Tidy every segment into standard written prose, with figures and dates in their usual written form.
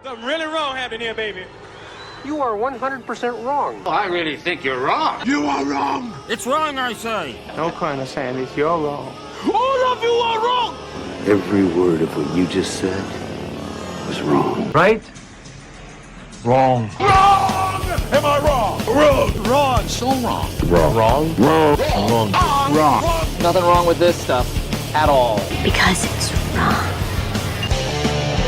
Something really wrong happened here, baby. You are 100% wrong. Oh, I really think you're wrong. You are wrong. It's wrong, I say. Don't cry, no Sandy. You're wrong. All of you are wrong. Every word of what you just said was wrong. Right? Wrong. Wrong. Am I wrong? Wrong. Wrong, so wrong. Wrong. Wrong? Wrong. Wrong. Nothing wrong with this stuff at all. Because it's wrong.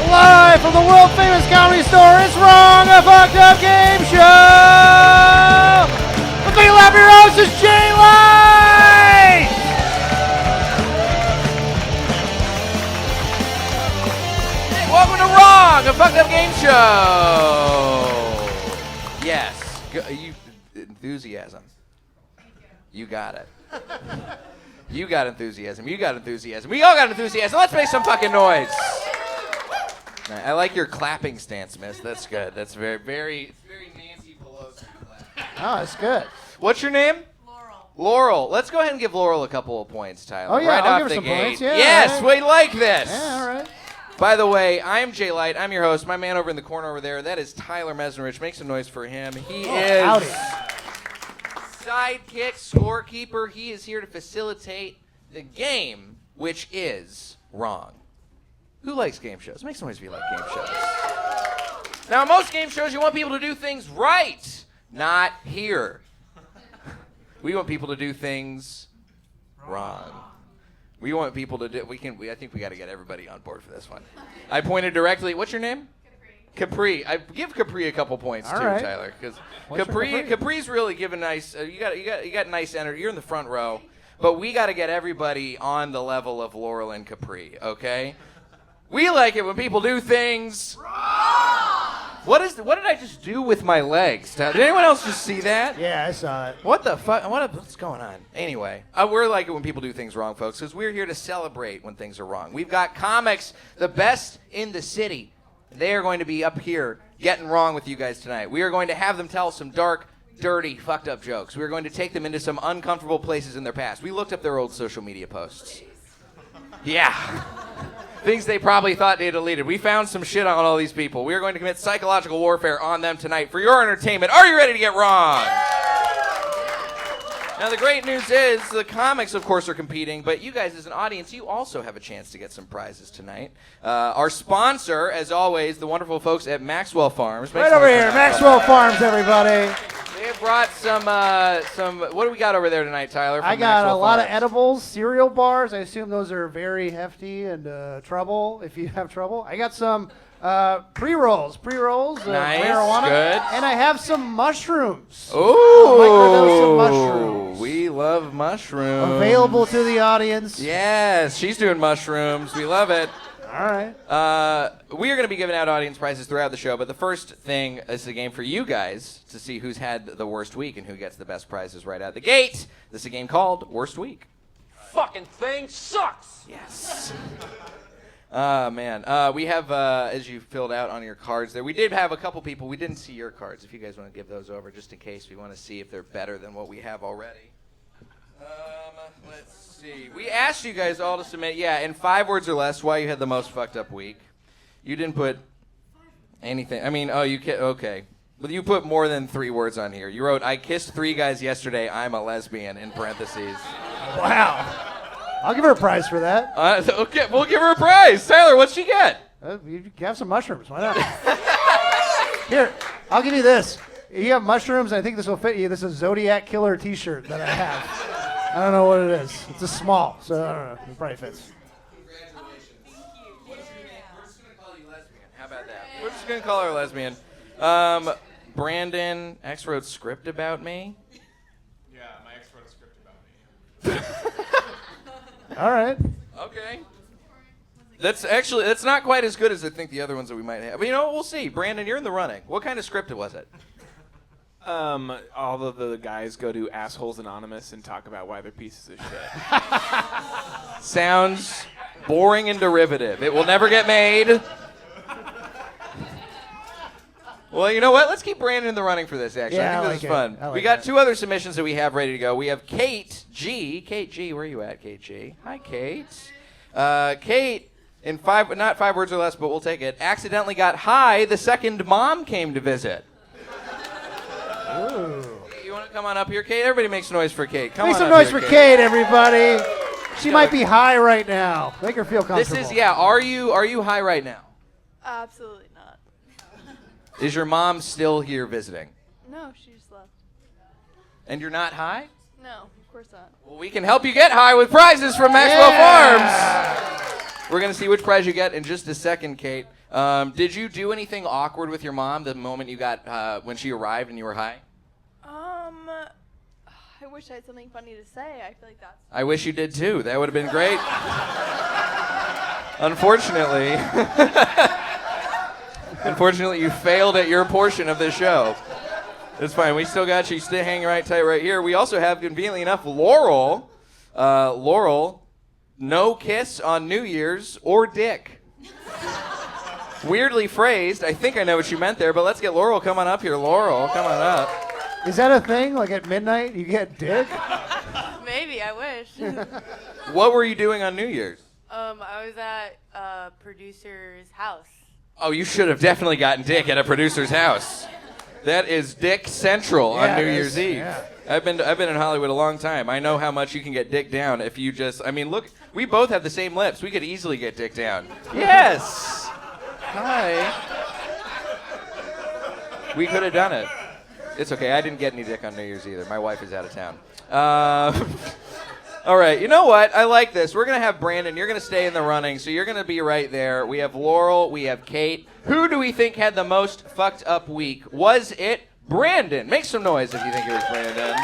Live from the world famous Comedy Store, it's Wrong, a Fucked Up Game Show! The big laugh your host is Jay Light! Hey, welcome to Wrong, a Fucked Up Game Show! Yes, enthusiasm. You got it. You got enthusiasm. You got enthusiasm. We all got enthusiasm. Let's make some fucking noise. I like your clapping stance, miss. That's good. That's very Nancy Pelosi clap. Oh, that's good. What's your name? Laurel. Laurel. Let's go ahead and give Laurel a couple of points, Tyler. Oh, yeah, right I'll off give her the some gate. points. Yeah, yes, right. we like this. Yeah, all right. By the way, I'm Jay Light. I'm your host. My man over in the corner over there, that is Tyler Mesnerich. Make some noise for him. He is howdy. sidekick, scorekeeper. He is here to facilitate the game, which is Wrong. Who likes game shows? Make some noise if you like game shows. Now, in most game shows, you want people to do things right. Not here. We want people to do things wrong. We want people to do. I think we got to get everybody on board for this one. I pointed directly. What's your name? Capri. I give Capri a couple points All too, right. Tyler, because Capri? Capri's really giving nice. You got nice energy. You're in the front row, but we got to get everybody on the level of Laurel and Capri. Okay. We like it when people do things wrong. What did I just do with my legs? Did anyone else just see that? Yeah, I saw it. What the fuck? What's going on? Anyway, we're like it when people do things wrong, folks, because we're here to celebrate when things are wrong. We've got comics, the best in the city. They are going to be up here getting wrong with you guys tonight. We are going to have them tell some dark, dirty, fucked up jokes. We're going to take them into some uncomfortable places in their past. We looked up their old social media posts. Yeah. Things they probably thought they deleted. We found some shit on all these people. We are going to commit psychological warfare on them tonight for your entertainment. Are you ready to get wrong? Now, the great news is the comics, of course, are competing, but you guys as an audience, you also have a chance to get some prizes tonight. Our sponsor, as always, the wonderful folks at Maxwell Farms. Right over here, Maxwell Farms, everybody. They have brought some, what do we got over there tonight, Tyler? I got Maxwell a lot of Farms? edibles, cereal bars. I assume those are very hefty and trouble if you have trouble. I got some pre-rolls, Nice, marijuana. good. And I have some mushrooms. Ooh, Microdose of mushrooms. We love mushrooms. Available to the audience. Yes, she's doing mushrooms. We love it. All right. We are going to be giving out audience prizes throughout the show, but the first thing is a game for you guys to see who's had the worst week and who gets the best prizes right out the gate. This is a game called Worst Week. Fucking thing sucks. Yes. Man. We have, as you filled out on your cards there, we did have a couple people. We didn't see your cards. If you guys want to give those over, just in case we want to see if they're better than what we have already. Let's see. We asked you guys all to submit, in 5 words or less, why you had the most fucked up week. You didn't put anything. I mean, okay. But you put more than 3 words on here. You wrote, I kissed 3 guys yesterday, I'm a lesbian, in parentheses. Wow. I'll give her a prize for that. Okay, we'll give her a prize. Tyler, what'd she get? You have some mushrooms. Why not? Here, I'll give you this. You have mushrooms. I think this will fit you. This is a Zodiac Killer T-shirt that I have. I don't know what it is. It's a small, so I don't know. It probably fits. Congratulations. What's your name? We're just going to call you lesbian. How about that? We're just going to call her lesbian. Brandon X wrote script about me. Yeah, my ex wrote a script about me. All right. Okay. That's not quite as good as I think the other ones that we might have. But we'll see. Brandon, you're in the running. What kind of script was it? All of the guys go to Assholes Anonymous and talk about why they're pieces of shit. Sounds boring and derivative. It will never get made. Well, you know what? Let's keep Brandon in the running for this, actually. Yeah, I think this is fun. We got 2 other submissions that we have ready to go. We have Kate G. Kate G, where are you at, Kate G? Hi, Kate. Kate in not 5 words or less, but we'll take it, accidentally got high the second mom came to visit. Ooh. You want to come on up here, Kate? Everybody makes noise for Kate. Come Make on some up noise here, for Kate, everybody. She might be go. high right now. Make her feel comfortable. This is, are you high right now? Absolutely not. Is your mom still here visiting? No, she just left. And you're not high? No, of course not. Well, we can help you get high with prizes from Maxwell Farms. We're going to see which prize you get in just a second, Kate. Did you do anything awkward with your mom the moment you got, when she arrived and you were high? I wish I had something funny to say. I feel like that's... I wish you did too. That would have been great. Unfortunately, you failed at your portion of the show. It's fine. We still got you. Stay hanging right tight right here. We also have, conveniently enough, Laurel. Laurel, no kiss on New Year's or dick. Weirdly phrased. I think I know what you meant there, but let's get Laurel. Come on up here. Laurel, come on up. Is that a thing? Like at midnight, you get dick? Maybe, I wish. What were you doing on New Year's? I was at a producer's house. Oh, you should have definitely gotten dick at a producer's house. That is Dick Central on New Year's Eve. Yeah. I've been in Hollywood a long time. I know how much you can get dick down if you just. I mean, look, we both have the same lips. We could easily get dick down. Yes. Hi. We could have done it. It's okay. I didn't get any dick on New Year's either. My wife is out of town. All right. You know what? I like this. We're going to have Brandon. You're going to stay in the running, so you're going to be right there. We have Laurel. We have Kate. Who do we think had the most fucked up week? Was it Brandon? Make some noise if you think it was Brandon.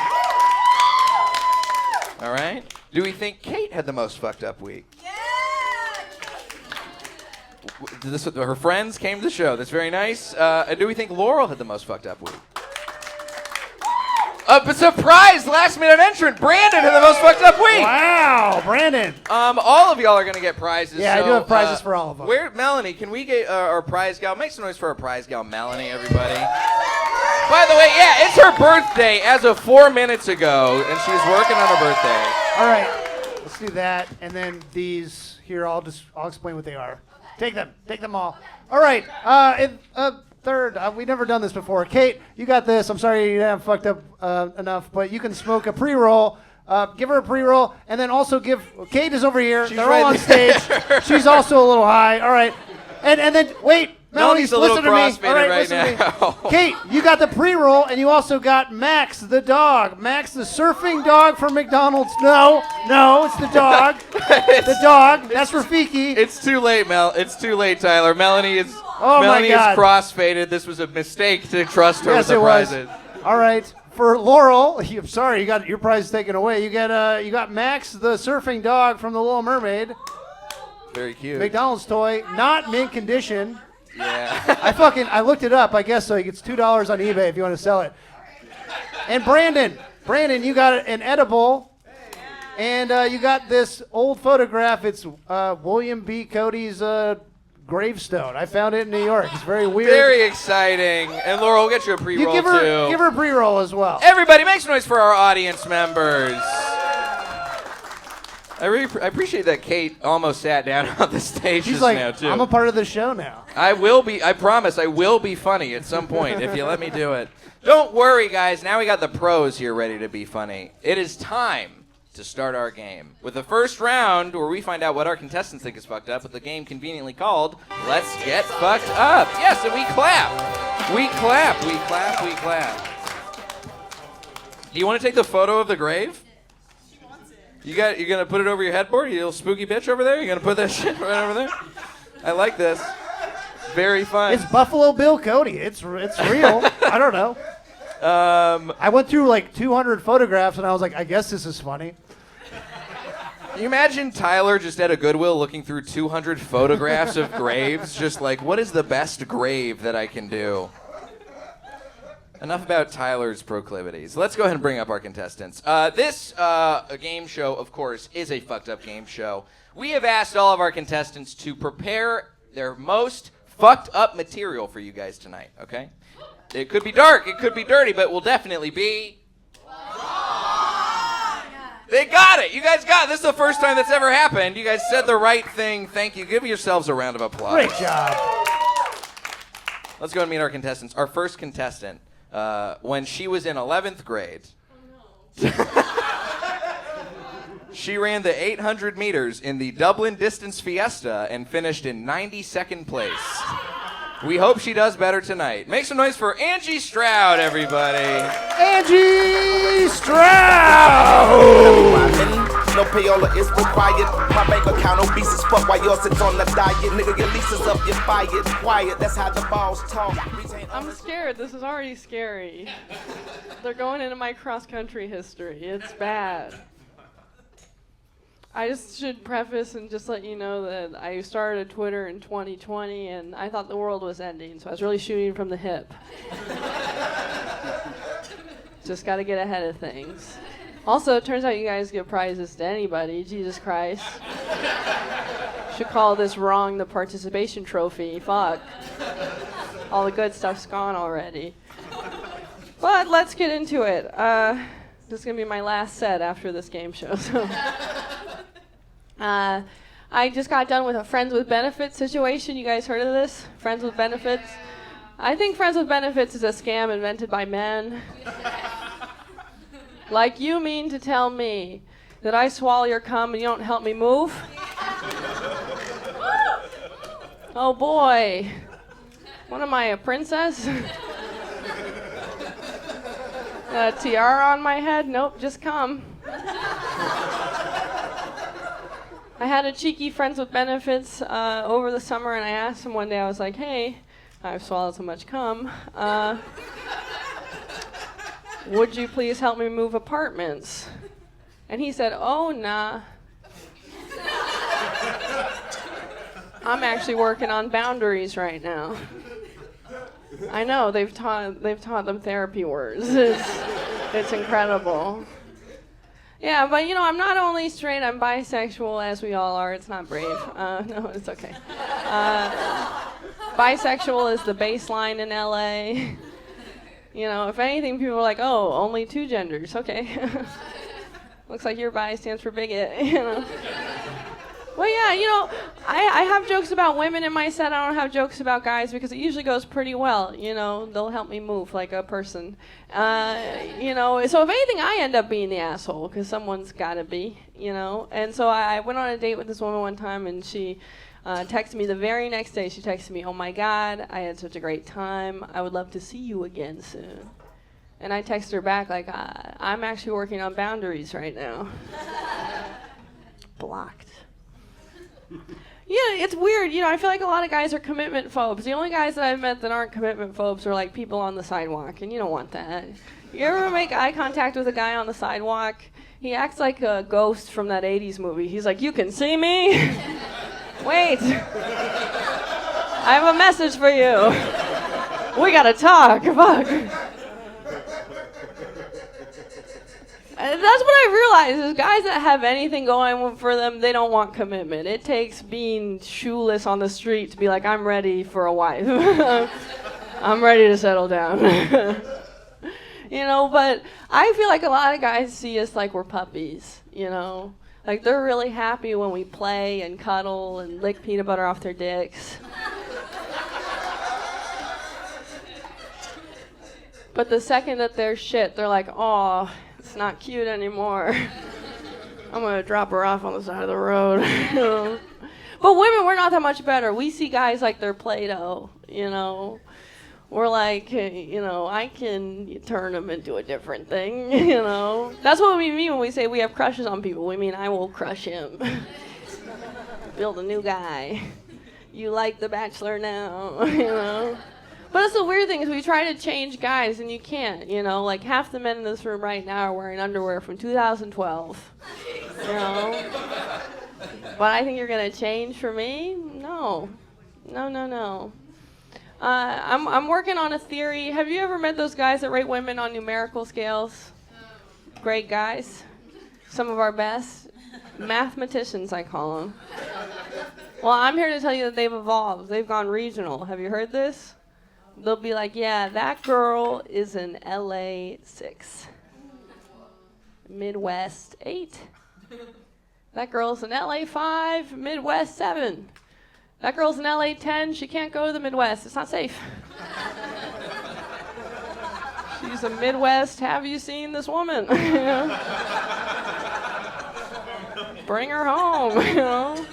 All right. Do we think Kate had the most fucked up week? Her friends came to the show. That's very nice. And do we think Laurel had the most fucked up week? A surprise last-minute entrant. Brandon had the most fucked up week. Wow, Brandon. All of y'all are going to get prizes. Yeah, so, I do have prizes for all of them. Melanie, can we get our prize gal? Make some noise for our prize gal, Melanie, everybody. By the way, yeah, it's her birthday as of 4 minutes ago, and she's working on her birthday. All right, let's do that, and then these here. I'll explain what they are. Take them all. All right. Third, we've never done this before. Kate, you got this. I'm sorry you haven't fucked up enough, but you can smoke a pre-roll. Give her a pre-roll, and then also give. Kate is over here. They're all on stage. She's also a little high. All right, and then wait. Melody's a little crossfaded All right, right listen now. to me. Kate, you got the pre-roll, and you also got Max the dog. Max the surfing dog from McDonald's. No, it's the dog. The dog. That's Rafiki. It's too late, Mel. It's too late, Tyler. Melanie is. Oh Melanie my God. is crossfaded. This was a mistake to trust her Yes, with the it was. prizes. All right. For Laurel, I'm sorry, you got your prize taken away. You got Max the surfing dog from The Little Mermaid. Very cute. McDonald's toy, not mint condition. Yeah. I looked it up. I guess so. It's $2 on eBay if you want to sell it. And Brandon, you got an edible, and you got this old photograph. It's William B. Cody's gravestone. I found it in New York. It's very weird. Very exciting. And Laura, we'll get you a pre-roll give her a pre-roll as well. Everybody, make some noise for our audience members. I appreciate that Kate almost sat down on the stage She's just like, now, too. I'm a part of the show now. I promise, I will be funny at some point if you let me do it. Don't worry, guys. Now we got the pros here ready to be funny. It is time to start our game with the first round where we find out what our contestants think is fucked up with the game conveniently called Let's Get Fucked Up. Yes, and we clap. We clap. We clap. We clap. Do you want to take the photo of the grave? You're gonna put it over your headboard, you little spooky bitch over there? You're gonna put that shit right over there? I like this. Very fun. It's Buffalo Bill Cody. It's real. I don't know. I went through like 200 photographs and I was like, I guess this is funny. Can you imagine Tyler just at a Goodwill looking through 200 photographs of graves, just like, what is the best grave that I can do? Enough about Tyler's proclivities. Let's go ahead and bring up our contestants. This game show, of course, is a fucked up game show. We have asked all of our contestants to prepare their most fucked up material for you guys tonight, okay? It could be dark, it could be dirty, but it will definitely be... They got it. You guys got it. This is the first time that's ever happened. You guys said the right thing. Thank you. Give yourselves a round of applause. Great job. Let's go and meet our contestants. Our first contestant, when she was in 11th grade, she ran the 800 meters in the Dublin Distance Fiesta and finished in 92nd place. We hope she does better tonight. Make some noise for Angie Stroud, everybody. Angie Stroud! No payola is required. My bank account obese as fuck while yours sits on the diet. Nigga, your lease is up, you're fired. Quiet, that's how the balls talk. I'm scared. This is already scary. They're going into my cross-country history. It's bad. I just should preface and just let you know that I started Twitter in 2020 and I thought the world was ending, so I was really shooting from the hip. Just got to get ahead of things. Also, it turns out you guys give prizes to anybody. Jesus Christ. Should call this wrong the participation trophy. Fuck. All the good stuff's gone already. But let's get into it. This is going to be my last set after this game show. So. I just got done with a Friends with Benefits situation. You guys heard of this? Friends with Benefits? I think Friends with Benefits is a scam invented by men. Like you mean to tell me that I swallow your cum and you don't help me move? Oh boy. What am I, a princess? A tiara on my head? Nope, just cum. I had a cheeky Friends with Benefits over the summer, and I asked him one day, I was like, hey, I've swallowed so much cum. Would you please help me move apartments? And he said, oh, nah. I'm actually working on boundaries right now. I know, they've taught them therapy words. It's incredible. Yeah, but you know, I'm not only straight, I'm bisexual, as we all are. It's not brave. No, it's okay. Bisexual is the baseline in LA. You know, if anything, people are like, oh, only two genders. Okay. Looks like your bi stands for bigot, you know. Well, yeah, you know, I have jokes about women in my set. I don't have jokes about guys because it usually goes pretty well. You know, they'll help me move like a person. You know, so if anything, I end up being the asshole because someone's got to be, you know. And so I went on a date with this woman one time, and she texted me the very next day. She texted me, oh, my God, I had such a great time. I would love to see you again soon. And I texted her back like, I'm actually working on boundaries right now. Blocked. Yeah, it's weird. You know, I feel like a lot of guys are commitment phobes. The only guys that I've met that aren't commitment phobes are like people on the sidewalk, and you don't want that. You ever make eye contact with a guy on the sidewalk? He acts like a ghost from that 80s movie. He's like, you can see me? Wait. I have a message for you. We gotta talk. Fuck. That's what I realized is guys that have anything going for them, they don't want commitment. It takes being shoeless on the street to be like, I'm ready for a wife. I'm ready to settle down. You know, but I feel like a lot of guys see us like we're puppies, you know. Like they're really happy when we play and cuddle and lick peanut butter off their dicks. But the second that they're shit, they're like, oh, it's not cute anymore. I'm going to drop her off on the side of the road. You know? But women, we're not that much better. We see guys like they're Play-Doh, you know. We're like, you know, I can turn them into a different thing, you know. That's what we mean when we say we have crushes on people. We mean I will crush him. Build a new guy. You like The Bachelor now, you know. But that's the weird thing is we try to change guys and you can't, you know. Like half the men in this room right now are wearing underwear from 2012, you know. But I think you're going to change for me? No. No. I'm working on a theory. Have you ever met those guys that rate women on numerical scales? Great guys. Some of our best. Mathematicians, I call them. Well, I'm here to tell you that they've evolved. They've gone regional. Have you heard this? They'll be like, yeah, that girl is an LA 6. Midwest 8. That girl's an LA 5, Midwest 7. That girl's an LA 10, she can't go to the Midwest. It's not safe. She's a Midwest, have you seen this woman? You know? Bring her home, you know?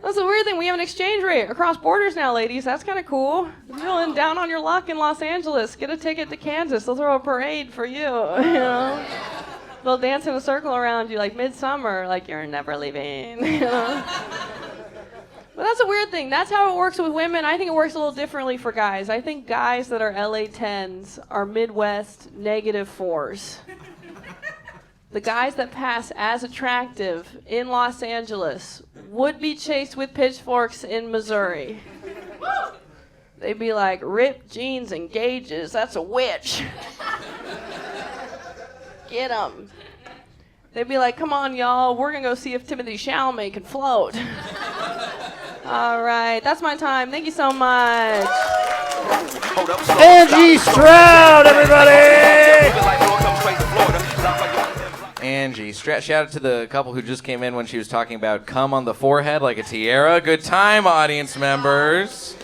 That's the weird thing. We have an exchange rate across borders now, ladies. That's kind of cool. If you're feeling down on your luck in Los Angeles, get a ticket to Kansas. They'll throw a parade for you, you know? They'll dance in a circle around you like midsummer, like you're never leaving, you know? But that's a weird thing. That's how it works with women. I think it works a little differently for guys. I think guys that are LA 10s are Midwest -4s. The guys that pass as attractive in Los Angeles would be chased with pitchforks in Missouri. They'd be like, ripped jeans and gauges, that's a witch. Get 'em. They'd be like, come on, y'all, we're gonna go see if Timothée Chalamet can float. All right, that's my time. Thank you so much. Angie Stroud, everybody! Angie, shout out to the couple who just came in when she was talking about cum on the forehead like a tiara. Good time, audience members.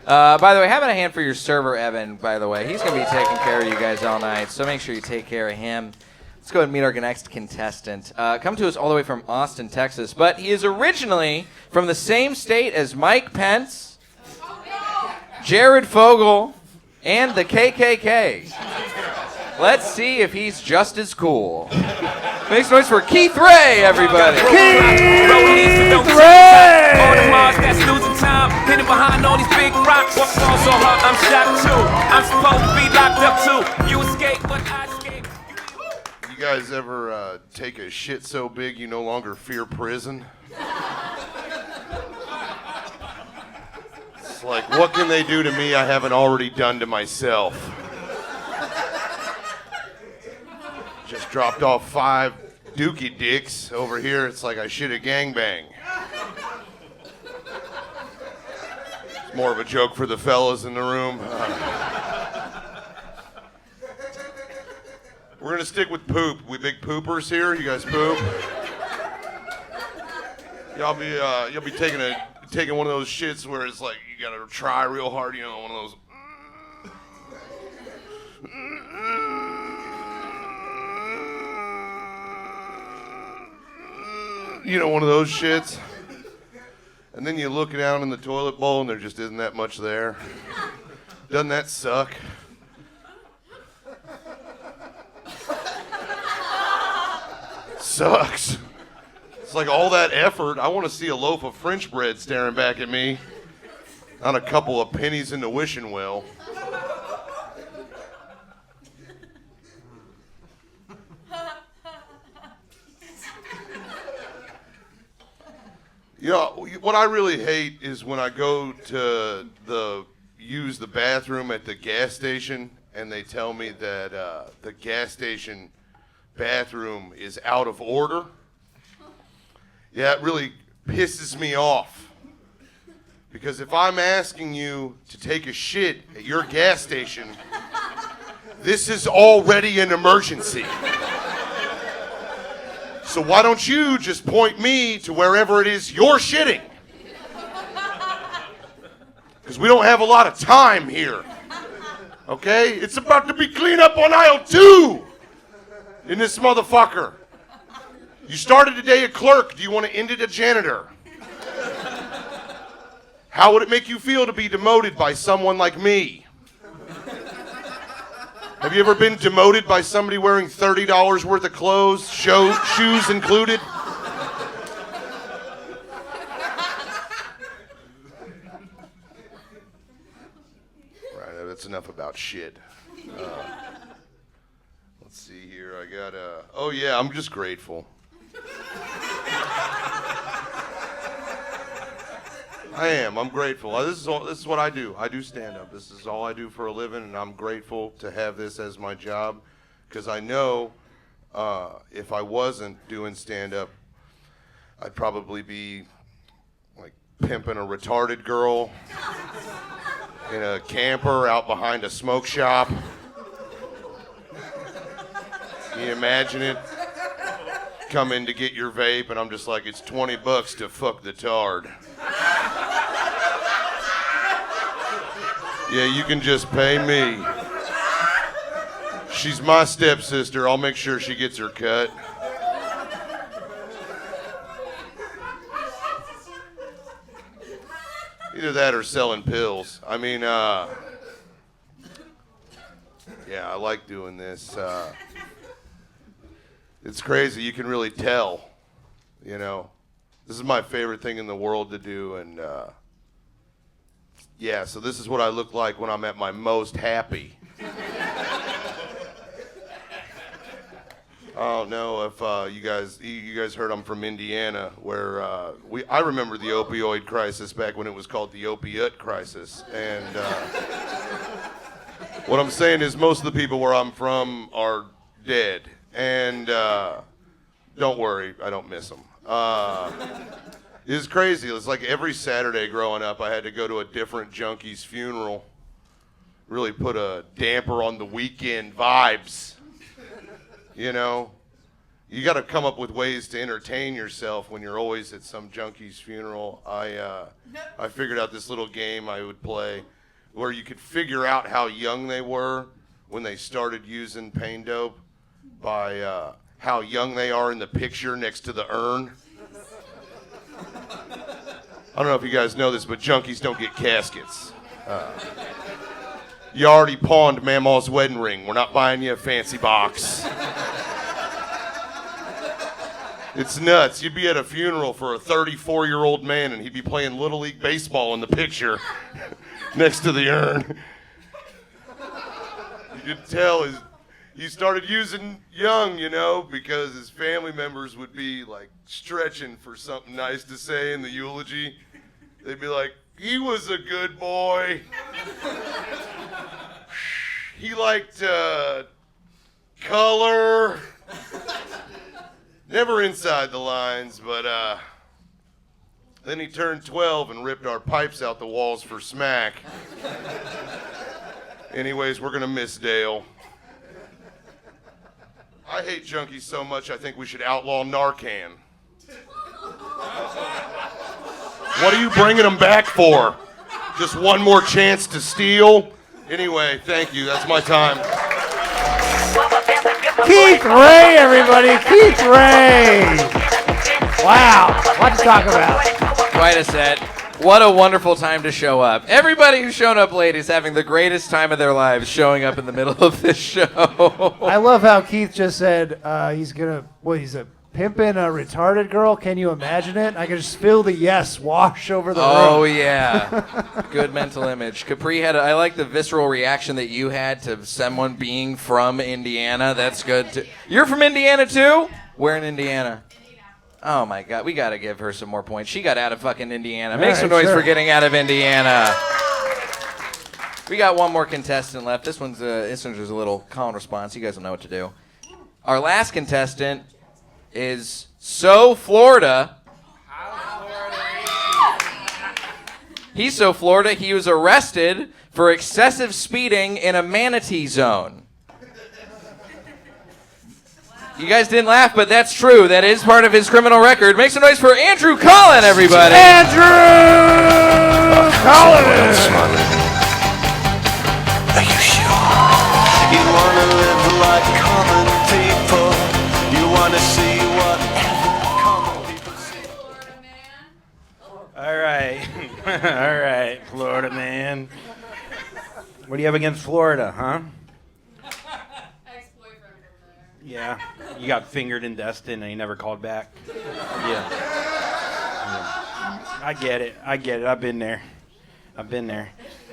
By the way, how about a hand for your server, Evan, by the way? He's going to be taking care of you guys all night, so make sure you take care of him. Let's go ahead and meet our next contestant. Come to us all the way from Austin, Texas, but he is originally from the same state as Mike Pence, Jared Fogle, and the KKK. Let's see if he's just as cool. Make some noise for Keith Ray, everybody. Keith Ray! All the Mars that's losing time, hidden behind all these big rocks. What's so hard? I'm shocked too. I'm supposed to be locked up too. You escape, but I escape. You guys ever take a shit so big you no longer fear prison? It's like, what can they do to me I haven't already done to myself? Just dropped off 5 dookie dicks over here. It's like I shit a gangbang. It's more of a joke for the fellas in the room. We're gonna stick with poop. We big poopers here. You guys poop. Y'all be taking one of those shits where it's like you gotta try real hard. You know, one of those. You know, one of those shits. And then you look down in the toilet bowl and there just isn't that much there. Doesn't that suck? Sucks. It's like all that effort. I want to see a loaf of French bread staring back at me, not a couple of pennies in the wishing well. You know, what I really hate is when I go to use the bathroom at the gas station and they tell me that the gas station bathroom is out of order. Yeah, it really pisses me off. Because if I'm asking you to take a shit at your gas station, this is already an emergency. So why don't you just point me to wherever it is you're shitting? Because we don't have a lot of time here. Okay? It's about to be clean up on aisle 2 in this motherfucker. You started today a clerk. Do you want to end it a janitor? How would it make you feel to be demoted by someone like me? Have you ever been demoted by somebody wearing $30 worth of clothes, shoes included? Right, that's enough about shit. Let's see here. I got oh yeah, I'm just grateful. I am. I'm grateful. This is what I do. I do stand-up. This is all I do for a living, and I'm grateful to have this as my job because I know if I wasn't doing stand-up, I'd probably be like pimping a retarded girl in a camper out behind a smoke shop. Can you imagine it? Come in to get your vape, and I'm just like, it's $20 to fuck the tard. Yeah, you can just pay me. She's my stepsister. I'll make sure she gets her cut. Either that or selling pills. I mean, yeah, I like doing this. It's crazy. You can really tell, you know. This is my favorite thing in the world to do, and yeah, so this is what I look like when I'm at my most happy. I don't know if you guys heard I'm from Indiana, where I remember the opioid crisis back when it was called the opiate crisis, and what I'm saying is most of the people where I'm from are dead, and don't worry, I don't miss them. It's crazy. It's like every Saturday growing up, I had to go to a different junkie's funeral. Really put a damper on the weekend vibes. You know, you got to come up with ways to entertain yourself when you're always at some junkie's funeral. I figured out this little game I would play where you could figure out how young they were when they started using pain dope by how young they are in the picture next to the urn. I don't know if you guys know this, but junkies don't get caskets. You already pawned Mama's wedding ring. We're not buying you a fancy box. It's nuts. You'd be at a funeral for a 34-year-old man, and he'd be playing Little League Baseball in the picture next to the urn. You could tell he started using young, you know, because his family members would be, like, stretching for something nice to say in the eulogy. They'd be like, he was a good boy. He liked color. Never inside the lines, but then he turned 12 and ripped our pipes out the walls for smack. Anyways, we're going to miss Dale. I hate junkies so much I think we should outlaw Narcan. What are you bringing them back for? Just one more chance to steal? Anyway, thank you. That's my time. Keith Ray, everybody. Keith Ray. Wow. What to talk about. Quite a set. What a wonderful time to show up. Everybody who's shown up late is having the greatest time of their lives showing up in the middle of this show. I love how Keith just said he's a pimping a retarded girl. Can you imagine it? I can just feel the yes wash over the room. Oh, yeah. Good mental image. Capri I like the visceral reaction that you had to someone being from Indiana. That's good, too. You're from Indiana, too? Where in Indiana? Oh, my God. We got to give her some more points. She got out of fucking Indiana. Make some noise for getting out of Indiana. We got one more contestant left. This one's a little call and response. You guys will know what to do. Our last contestant is So Florida. He's so Florida, he was arrested for excessive speeding in a manatee zone. You guys didn't laugh, but that's true. That is part of his criminal record. Make some noise for Andrew Collin, everybody. Andrew Collin. Are you sure? You wanna live like common people. You wanna see what common people see. All right. All right, Florida man. What do you have against Florida, huh? Yeah. You got fingered in Destin and he never called back. Yeah. I get it. I've been there.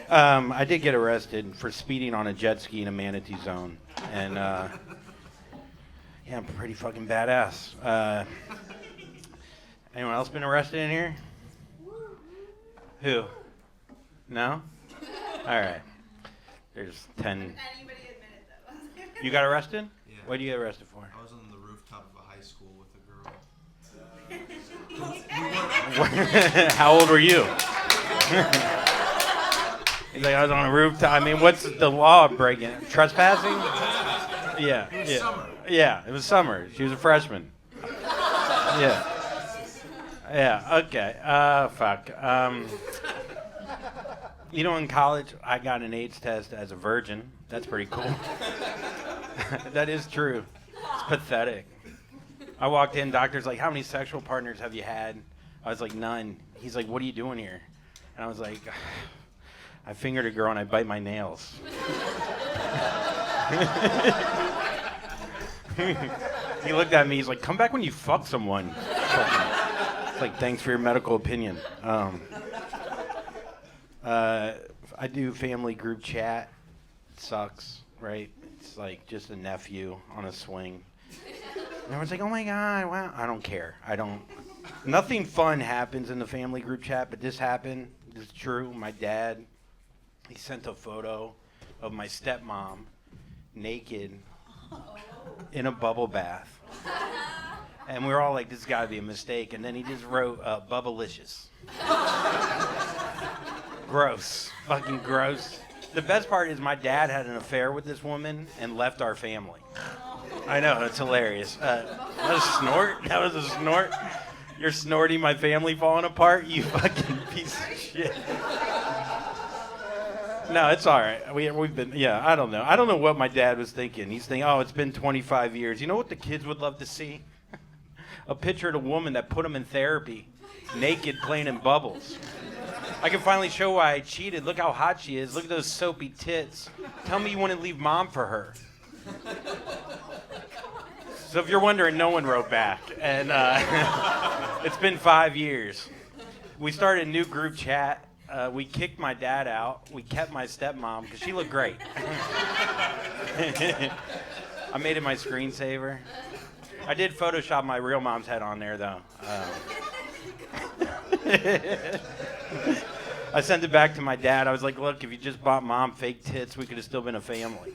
I did get arrested for speeding on a jet ski in a manatee zone. And, yeah, I'm pretty fucking badass. Anyone else been arrested in here? Who? No? All right. There's 10. You got arrested? Yeah. What did you get arrested for? I was on the rooftop of a high school with a girl. How old were you? He's like, I was on a rooftop. I mean, what's the law of breaking? Trespassing? Yeah. It was yeah. summer. Yeah, it was summer. She was a freshman. Yeah. Yeah, okay. Fuck. You know, in college, I got an AIDS test as a virgin. That's pretty cool. That is true. It's pathetic. I walked in, doctor's like, how many sexual partners have you had? I was like, none. He's like, what are you doing here? And I was like, I fingered a girl and I bite my nails. He looked at me, he's like, come back when you fuck someone. It's like, thanks for your medical opinion. I do family group chat. It sucks, right? It's like just a nephew on a swing. And everyone's like, oh my God, wow. I don't care. Nothing fun happens in the family group chat, but this happened. This is true. My dad, he sent a photo of my stepmom naked in a bubble bath. And we were all like, this has got to be a mistake. And then he just wrote, Bubblicious. Gross. Fucking gross. The best part is my dad had an affair with this woman and left our family. I know, it's hilarious. That was a snort? That was a snort? You're snorting my family falling apart? You fucking piece of shit. No, it's all right. We've been, yeah, I don't know. I don't know what my dad was thinking. He's thinking, oh, it's been 25 years. You know what the kids would love to see? A picture of a woman that put them in therapy, naked, playing in bubbles. I can finally show why I cheated. Look how hot she is. Look at those soapy tits. Tell me you wouldn't leave mom for her. So if you're wondering, no one wrote back. And it's been 5 years. We started a new group chat. We kicked my dad out. We kept my stepmom because she looked great. I made it my screensaver. I did Photoshop my real mom's head on there, though. I sent it back to my dad. I was like, look, if you just bought mom fake tits, we could have still been a family.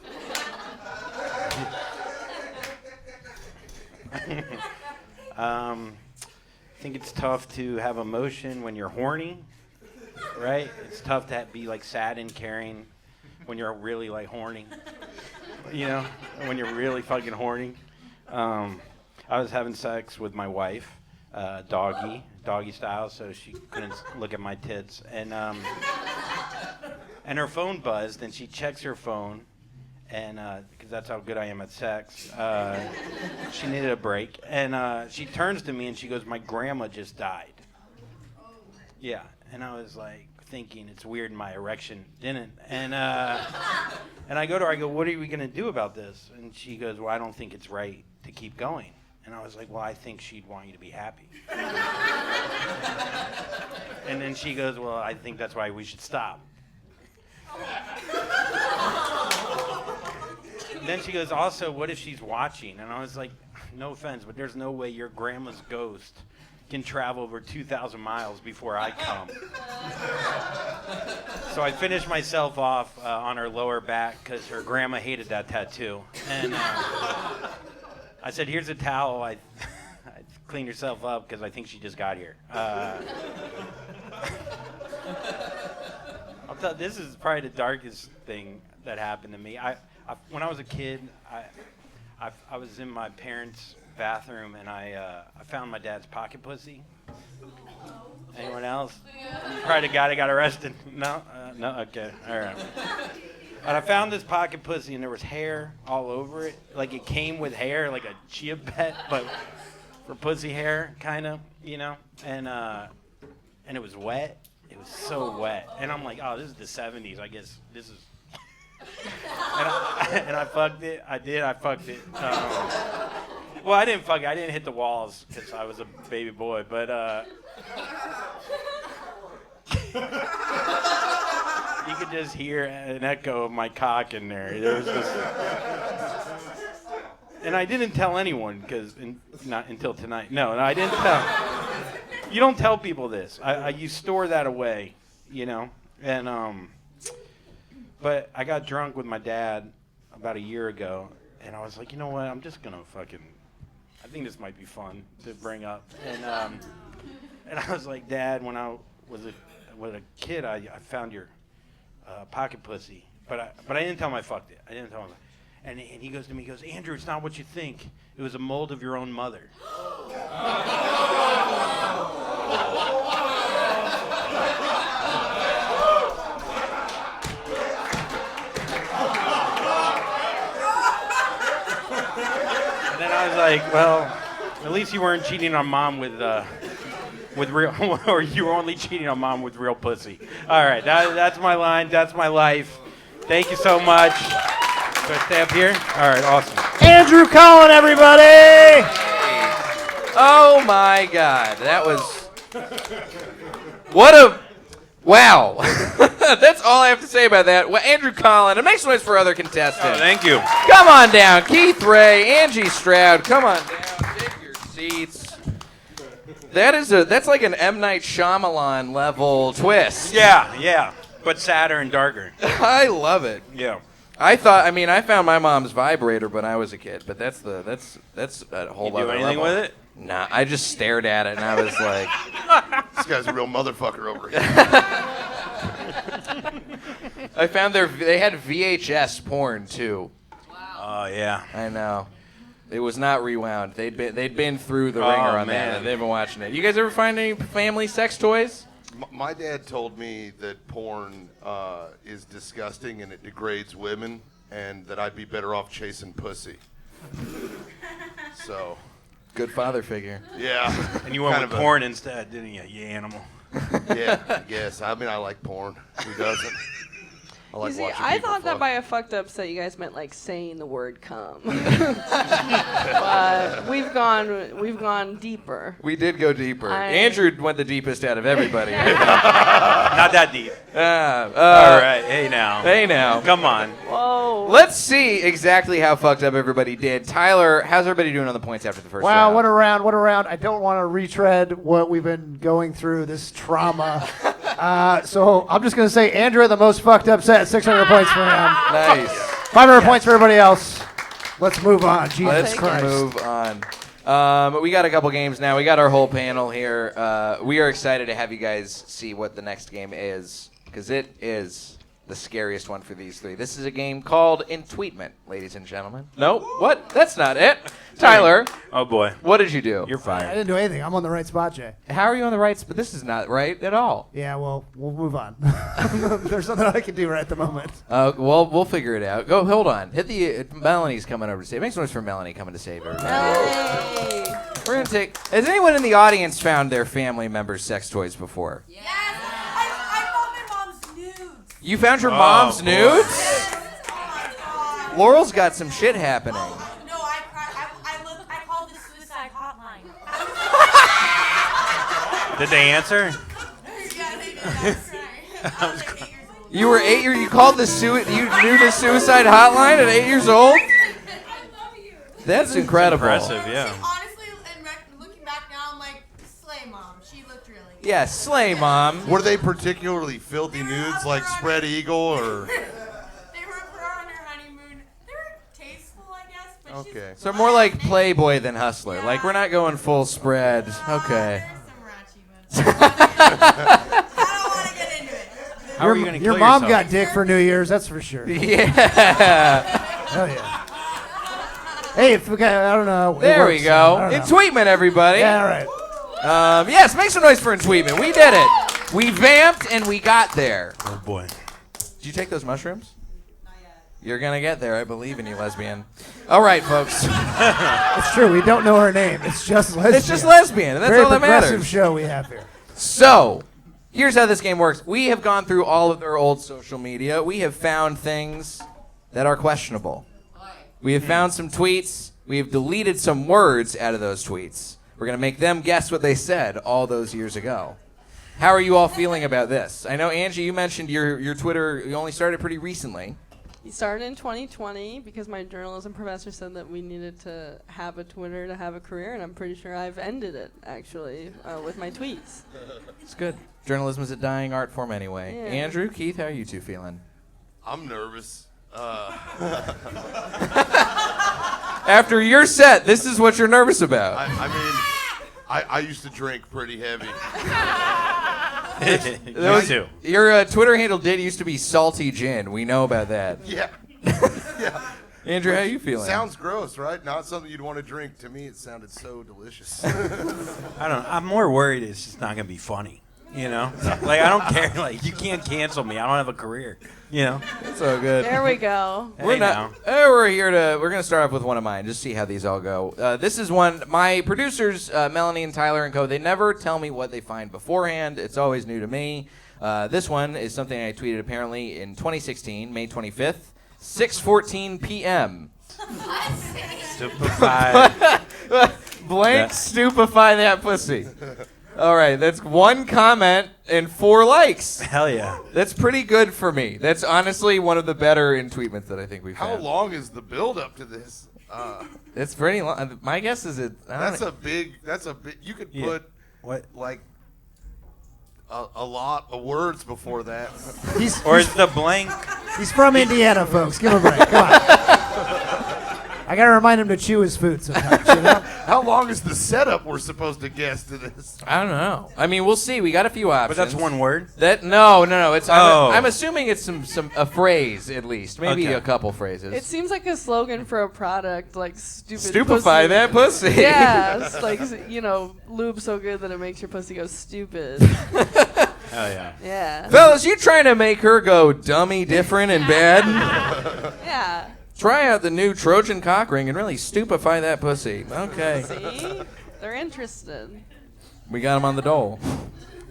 I think it's tough to have emotion when you're horny, right? It's tough to be like sad and caring when you're really like horny, you know, when you're really fucking horny. I was having sex with my wife, doggy style, so she couldn't look at my tits, and her phone buzzed, and she checks her phone, and because that's how good I am at sex, she needed a break, and she turns to me and she goes, my grandma just died. Yeah, and I was like thinking it's weird my erection didn't, and I go to her, I go, what are we gonna do about this? And she goes, well, I don't think it's right to keep going. And I was like, well, I think she'd want you to be happy. And then she goes, well, I think that's why we should stop. Then she goes, also, what if she's watching? And I was like, no offense, but there's no way your grandma's ghost can travel over 2,000 miles before I come. So I finished myself off on her lower back because her grandma hated that tattoo. And I said, here's a towel. I clean yourself up because I think she just got here. I'll tell, this is probably the darkest thing that happened to me. When I was a kid, I was in my parents' bathroom and I found my dad's pocket pussy. Anyone else? Probably the guy that got arrested. No? No? Okay. All right. And I found this pocket pussy, and there was hair all over it. Like, it came with hair, like a chia pet, but for pussy hair, kind of, you know? And it was wet. It was so wet. And I'm like, oh, this is the 70s. I guess this is... and I fucked it. I did. I fucked it. Well, I didn't fuck it. I didn't hit the walls because I was a baby boy, but... You could just hear an echo of my cock in there. There was just, and I didn't tell anyone because not until tonight. No, I didn't tell. You don't tell people this. You store that away, you know. And but I got drunk with my dad about a year ago, and I was like, you know what? I'm just gonna fucking. I think this might be fun to bring up. And I was like, Dad, when I was a kid, I found your pocket pussy, but I didn't tell him I fucked it. I didn't tell him. And he goes to me, he goes, Andrew, it's not what you think. It was a mold of your own mother. And then I was like, well, at least you weren't cheating on mom with real, or you were only cheating on mom with real pussy. All right, that's my line. That's my life. Thank you so much. Should I stay up here? All right, awesome. Andrew Collin, everybody! Oh my God, that was what a wow. That's all I have to say about that. Well, Andrew Collin, and make some noise for other contestants. Oh, thank you. Come on down, Keith Ray, Angie Stroud. Come on down, take your seats. That's like an M. Night Shyamalan level twist. Yeah, but sadder and darker. I love it. Yeah. I found my mom's vibrator when I was a kid, but that's a whole You do other anything level. with it? Nah, I just stared at it and I was like, this guy's a real motherfucker over here. I found they had VHS porn too. Oh yeah. I know. It was not rewound. They'd been through the Oh, ringer on man. that. They've been watching it. You guys ever find any family sex toys? My dad told me that porn is disgusting and it degrades women, and that I'd be better off chasing pussy. So, good father figure. Yeah. And you went Kind with of porn instead, didn't you? You animal. Yeah, I guess. I mean, I like porn. Who doesn't? I like You see, watching I people thought that fuck. by a fucked up set, you guys meant like saying the word "cum," but we've gone deeper. We did go deeper. I- Andrew went the deepest out of everybody. Not that deep. All right. Hey now. Hey now. Come on. Whoa. Let's see exactly how fucked up everybody did. Tyler, how's everybody doing on the points after the first Wow, round? what a round, what a round. I don't want to retread what we've been going through, this trauma. So I'm just going to say Andrew had the most fucked up set, 600 points for him. Nice. 500 points for everybody else. Let's move on. Jesus Let's Christ. move on. We got a couple games now. We got our whole panel here. We are excited to have you guys see what the next game is, because it is the scariest one for these three. This is a game called Entweetment, ladies and gentlemen. No? What? That's not it. Tyler. Oh boy. What did you do? You're I fired. didn't do anything. I'm on the right spot, Jay. How are you on the right? But this is not right at all. Yeah, well, we'll move on. There's nothing I can do right at the moment. Well, we'll figure it out. Go. Hold on. Melanie's coming over to save. Make some noise for Melanie coming to save her. Hey. We're gonna take. Has anyone in the audience found their family member's sex toys before? Yes, I found my mom's nudes. You found your mom's boy. nudes? Oh my God. Laurel's got some shit happening. No, I cried. I called the suicide hotline. Did they answer? Yeah, they did. I was like 8 years old. You were 8 years. You called you knew the suicide hotline at 8 years old? I love you. That's incredible. Impressive, yeah. Honestly, looking back now, I'm like, slay mom. She looked really good. Yeah, slay mom. Were they particularly filthy nudes, like spread eagle, or? They were for her on her honeymoon. They were tasteful, I guess, but Okay. So more like Playboy than Hustler. Like we're not going full spread. Okay. there's some ratchy ones. I don't want to get into it. How are you going to Your kill mom yourself? got dick for New Year's, that's for sure. Yeah. Hell yeah. Hey, if we got, I don't know. It There we works. go. I don't know. Entweetment, everybody. Yeah, all right. Yes, make some noise for Entweetment. We did it. We vamped and we got there. Oh boy. Did you take those mushrooms? Not yet. You're going to get there. I believe in you, lesbian. All right, folks. It's true. We don't know her name. It's just lesbian. It's just lesbian, and that's Very all that progressive matters. show we have here. So, here's how this game works. We have gone through all of their old social media. We have found things that are questionable. We have found some tweets. We have deleted some words out of those tweets. We're going to make them guess what they said all those years ago. How are you all feeling about this? I know, Angie, you mentioned your Twitter, you only started pretty recently. It started in 2020 because my journalism professor said that we needed to have a Twitter to have a career, and I'm pretty sure I've ended it, actually, with my tweets. It's good. Journalism is a dying art form anyway. Yeah. Andrew, Keith, how are you two feeling? I'm nervous. After your set, this is what you're nervous about. I mean, I used to drink pretty heavy. Me too. Your Twitter handle did used to be Salty Gin. We know about that. Yeah. Yeah. Andrew, how you feeling? Sounds gross, right? Not something you'd want to drink. To me, it sounded so delicious. I don't know. I'm more worried it's just not gonna be funny. You know, like I don't care. Like you can't cancel me. I don't have a career. You know, so good. There we go. We're gonna start off with one of mine. Just see how these all go. This is one. My producers, Melanie and Tyler and Co. They never tell me what they find beforehand. It's always new to me. This one is something I tweeted apparently in 2016, May 25th, 6:14 p.m. Stupefy. Blank. Stupefy that pussy. All right, that's one comment and 4 likes. Hell yeah. That's pretty good for me. That's honestly one of the better in tweetments that I think we've How had. long is the build up to this? It's pretty long. My guess is it. That's a big. You could put like a lot of words before that. Or is the blank? He's from Indiana, folks. Give him a break. Come on. I gotta remind him to chew his food sometimes. You know? How long is the setup we're supposed to guess to this? I don't know. I mean, we'll see. We got a few options. But that's one word? No. It's. Oh. I'm assuming it's a phrase at least, maybe a couple phrases. It seems like a slogan for a product, like stupid. Stupefy pussy. that pussy. Yeah, it's like lube so good that it makes your pussy go stupid. Oh yeah. Yeah. Fellas, you trying to make her go dummy, different, and bad? Yeah. Try out the new Trojan cock ring and really stupefy that pussy. Okay. See? They're interested. We got him on the dole.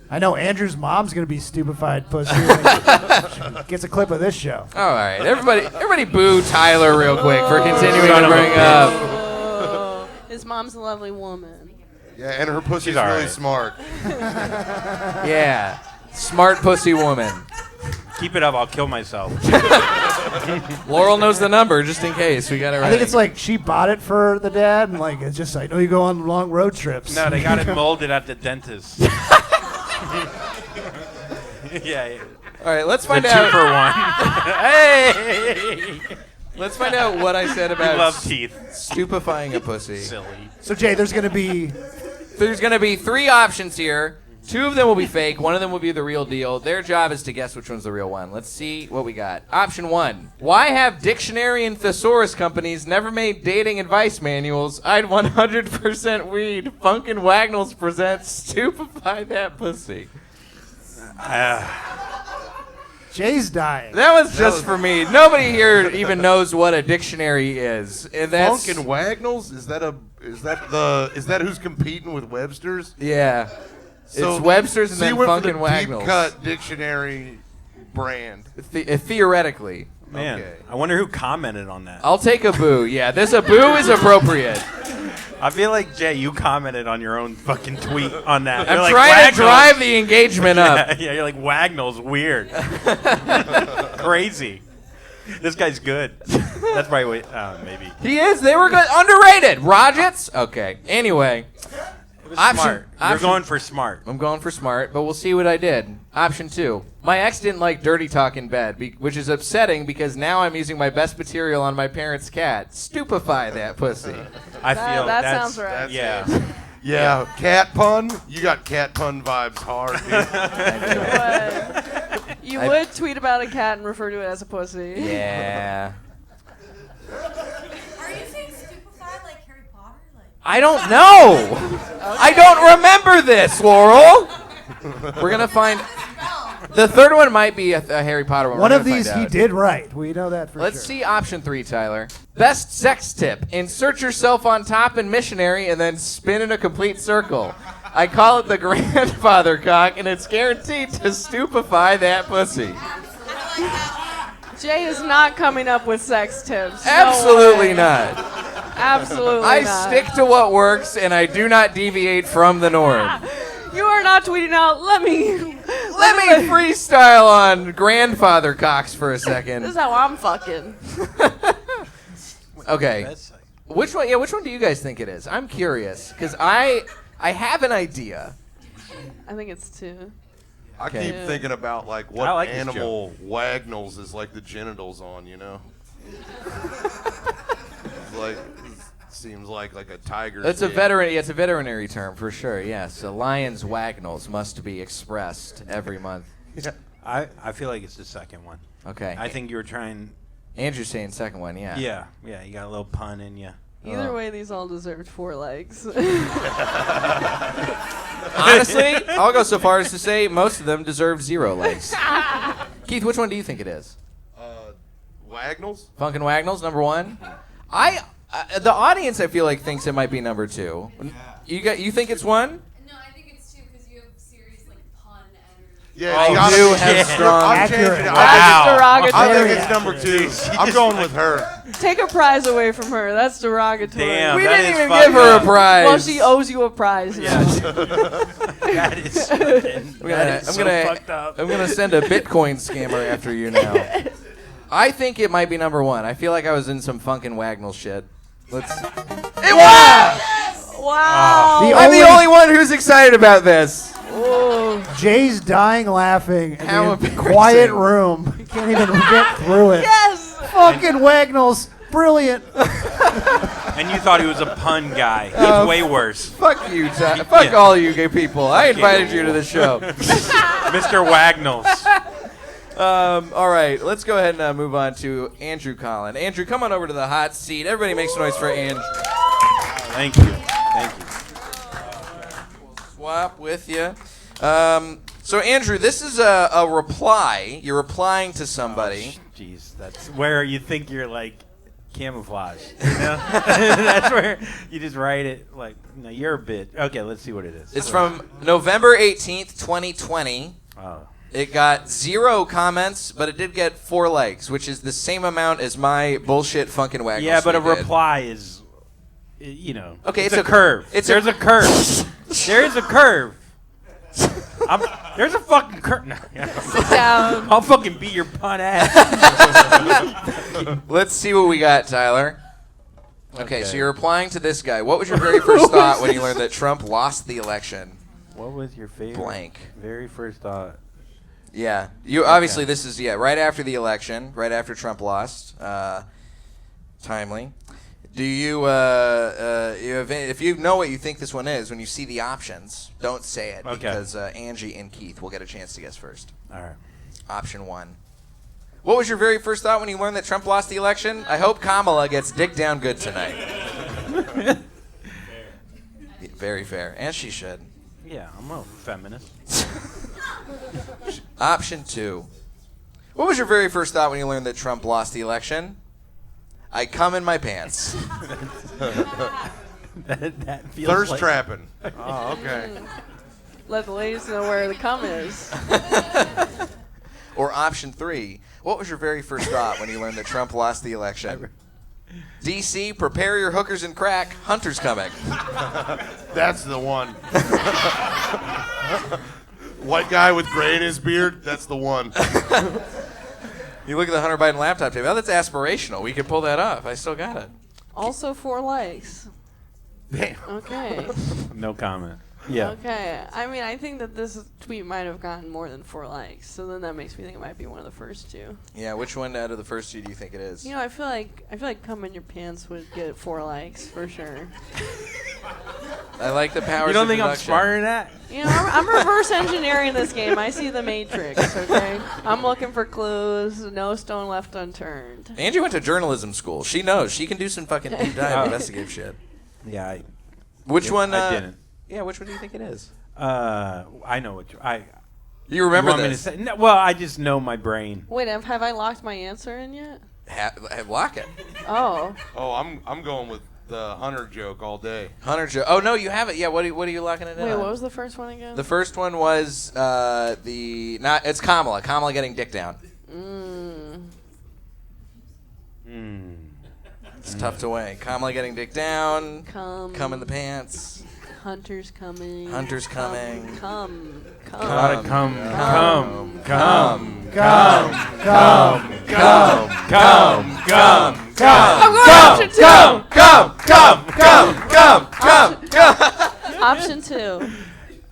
I know Andrew's mom's gonna be stupefied pussy. When she gets a clip of this show. All right, everybody boo Tyler real quick for continuing to bring up. His mom's a lovely woman. Yeah, and her pussy's She's all really right. smart. Yeah, smart pussy woman. Keep it up. I'll kill myself. Laurel knows the number just in case. We got it right. I think it's like she bought it for the dad, and like it's just like, you go on long road trips. No, they got it molded at the dentist. yeah. All right, let's The find 2 out. for 1. Hey. Let's find out what I said about love teeth. Stupefying a pussy. Silly. So Jay, there's gonna be 3 options here. 2 of them will be fake. 1 of them will be the real deal. Their job is to guess which one's the real one. Let's see what we got. Option 1. Why have dictionary and thesaurus companies never made dating advice manuals? I'd 100% weed. Funkin' Wagnalls presents Stupefy That Pussy. Jay's dying. That was just for me. Nobody here even knows what a dictionary is. And that's Funkin' Wagnalls? Is that who's competing with Webster's? Yeah. So it's Webster's and then you went for Funkin' the Wagnalls. deep cut dictionary brand. Theoretically. Man, Okay. I wonder who commented on that. I'll take a boo. Yeah, a boo is appropriate. I feel like, Jay, you commented on your own fucking tweet on that. I'm You're like, trying to Wagnalls. drive the engagement up. Yeah, you're like, Wagnall's weird. Crazy. This guy's good. That's probably maybe. He is. They were good. Underrated. Rogers? Okay. Anyway. Smart. You're going for smart. I'm going for smart, but we'll see what I did. Option 2. My ex didn't like dirty talk in bed, which is upsetting because now I'm using my best material on my parents' cat. Stupefy that pussy. I feel that that's, sounds right. Yeah. Yeah, cat pun. You got cat pun vibes hard, dude. You would tweet about a cat and refer to it as a pussy. Yeah. Are you saying stupefied like Harry Potter? I don't know. I don't remember this, Laurel. We're going to find... The third one might be a Harry Potter one. One We're of gonna these find he out. did right. We know that for Let's sure. see option 3, Tyler. Best sex tip. Insert yourself on top in missionary and then spin in a complete circle. I call it the grandfather cock, and it's guaranteed to stupefy that pussy. Jay is not coming up with sex tips. No Absolutely way. not. Absolutely I not. stick to what works, and I do not deviate from the norm. You are not tweeting out. Let me freestyle on grandfather cocks for a second. This is how I'm fucking. Okay. Which one? Yeah, which one do you guys think it is? I'm curious because I have an idea. I think it's 2. I keep thinking about like what I like this animal Wagnalls is like the genitals on, you know? Like seems like a tiger. It's a veterinary term for sure. Yes, a lion's wagnalls must be expressed every month. I feel like it's the second one. Okay. I think you were trying. Andrew's saying second one, yeah. Yeah, you got a little pun in you. Either way, these all deserved 4 legs. Honestly, I'll go so far as to say most of them deserve 0 legs. Keith, which one do you think it is? Wagnalls? Funkin' Wagnalls, number 1. The audience, I feel like, thinks it might be number 2. You think it's 1? No, I think it's 2 because you have serious like pun energy. Yeah, you do have strong. I'm changing it. That's I think derogatory. it's number 2. I'm going with her. Take a prize away from her. That's derogatory. Damn, We that didn't is even fucked give her a up. prize. Well, she owes you a prize. Yeah. That is fucked up. I'm gonna send a Bitcoin scammer after you now. I think it might be number 1. I feel like I was in some Funkin' Wagnall shit. It was! Wow. I'm the only one who's excited about this. Jay's dying laughing in How the embarrassing. quiet room. He can't even get through it. Yes. Fucking Wagnalls. Brilliant. And you thought he was a pun guy. He's way worse. Fuck you, fuck all you gay people. I invited you to the show. Mr. Wagnalls. All right, let's go ahead and move on to Andrew Collin. Andrew, come on over to the hot seat. Everybody makes noise for Andrew. Thank you. Thank you. Swap with you. So, Andrew, this is a reply. You're replying to somebody. Jeez, that's where you think you're like camouflage. You know? That's where you just write it like, no, you're a bit. Okay, let's see what it is. It's from November 18th, 2020. Oh. It got 0 comments, but it did get 4 likes, which is the same amount as my bullshit Funkin' Wagnalls. Yeah, but a tweet did. reply is, you know. Okay, it's a curve. There's a curve. There's a curve. There's a fucking curve. No, Sit down. I'll fucking beat your pun ass. Let's see what we got, Tyler. Okay, so you're replying to this guy. What was your very first thought when you learned that Trump lost the election? What was your favorite? Blank. Very first thought. Yeah, you obviously this is right after the election, right after Trump lost. Timely. Do you if you know what you think this one is, when you see the options, don't say it because Angie and Keith will get a chance to guess first. All right. Option 1. What was your very first thought when you learned that Trump lost the election? I hope Kamala gets dick down good tonight. Very fair, and she should. Yeah, I'm a feminist. Option 2. What was your very first thought when you learned that Trump lost the election? I come in my pants. that feels Thirst like trapping. Oh, okay. Let the ladies know where the cum is. Or option 3. What was your very first thought when you learned that Trump lost the election? DC, prepare your hookers and crack. Hunter's coming. That's the one. White guy with gray in his beard. That's the one. You look at the Hunter Biden laptop tape. Oh, that's aspirational. We could pull that off. I still got it. Also 4 likes. Damn. Okay. No comment. Yeah. Okay. I mean, I think that this tweet might have gotten more than 4 likes, so then that makes me think it might be one of the first 2. Yeah, which one out of the first 2 do you think it is? You know, I feel like "Come in Your Pants" would get 4 likes for sure. I like the powers. You don't of think I'm deduction. smarter than that? You know, I'm reverse engineering this game. I see the Matrix. Okay, I'm looking for clues. No stone left unturned. Angie went to journalism school. She knows. She can do some fucking deep dive investigative shit. Yeah. Which one? I didn't. Yeah, which one do you think it is? I know what You remember want me to this? say? No, well, I just know my brain. Wait, have I locked my answer in yet? Lock it. Oh. Oh, I'm going with the Hunter joke all day. Hunter joke. Oh no, you have it. Yeah. What are you locking it in? Wait, on? what was the first one again? The first one was it's Kamala. Kamala getting dick down. It's tough to weigh. Kamala getting dick down. Come in the pants. Hunter's coming. Hunter's coming. Come. A lot of come. I'm going option 2. Option 2.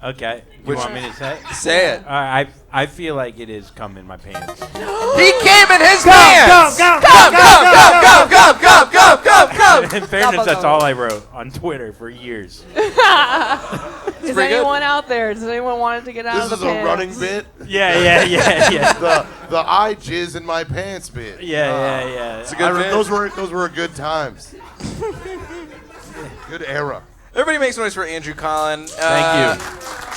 Okay. You Which- want me to say? Say it. I feel like it is come in my pants. He came in his pants. Come. In fairness, that's all I wrote on Twitter for years. Is anyone out there? Does anyone want it to get out of the This is a pants? running bit. Yeah. the I jizz in my pants bit. Yeah. It's a good bit. Those were good times. Good era. Everybody makes noise for Andrew Collin. Thank you.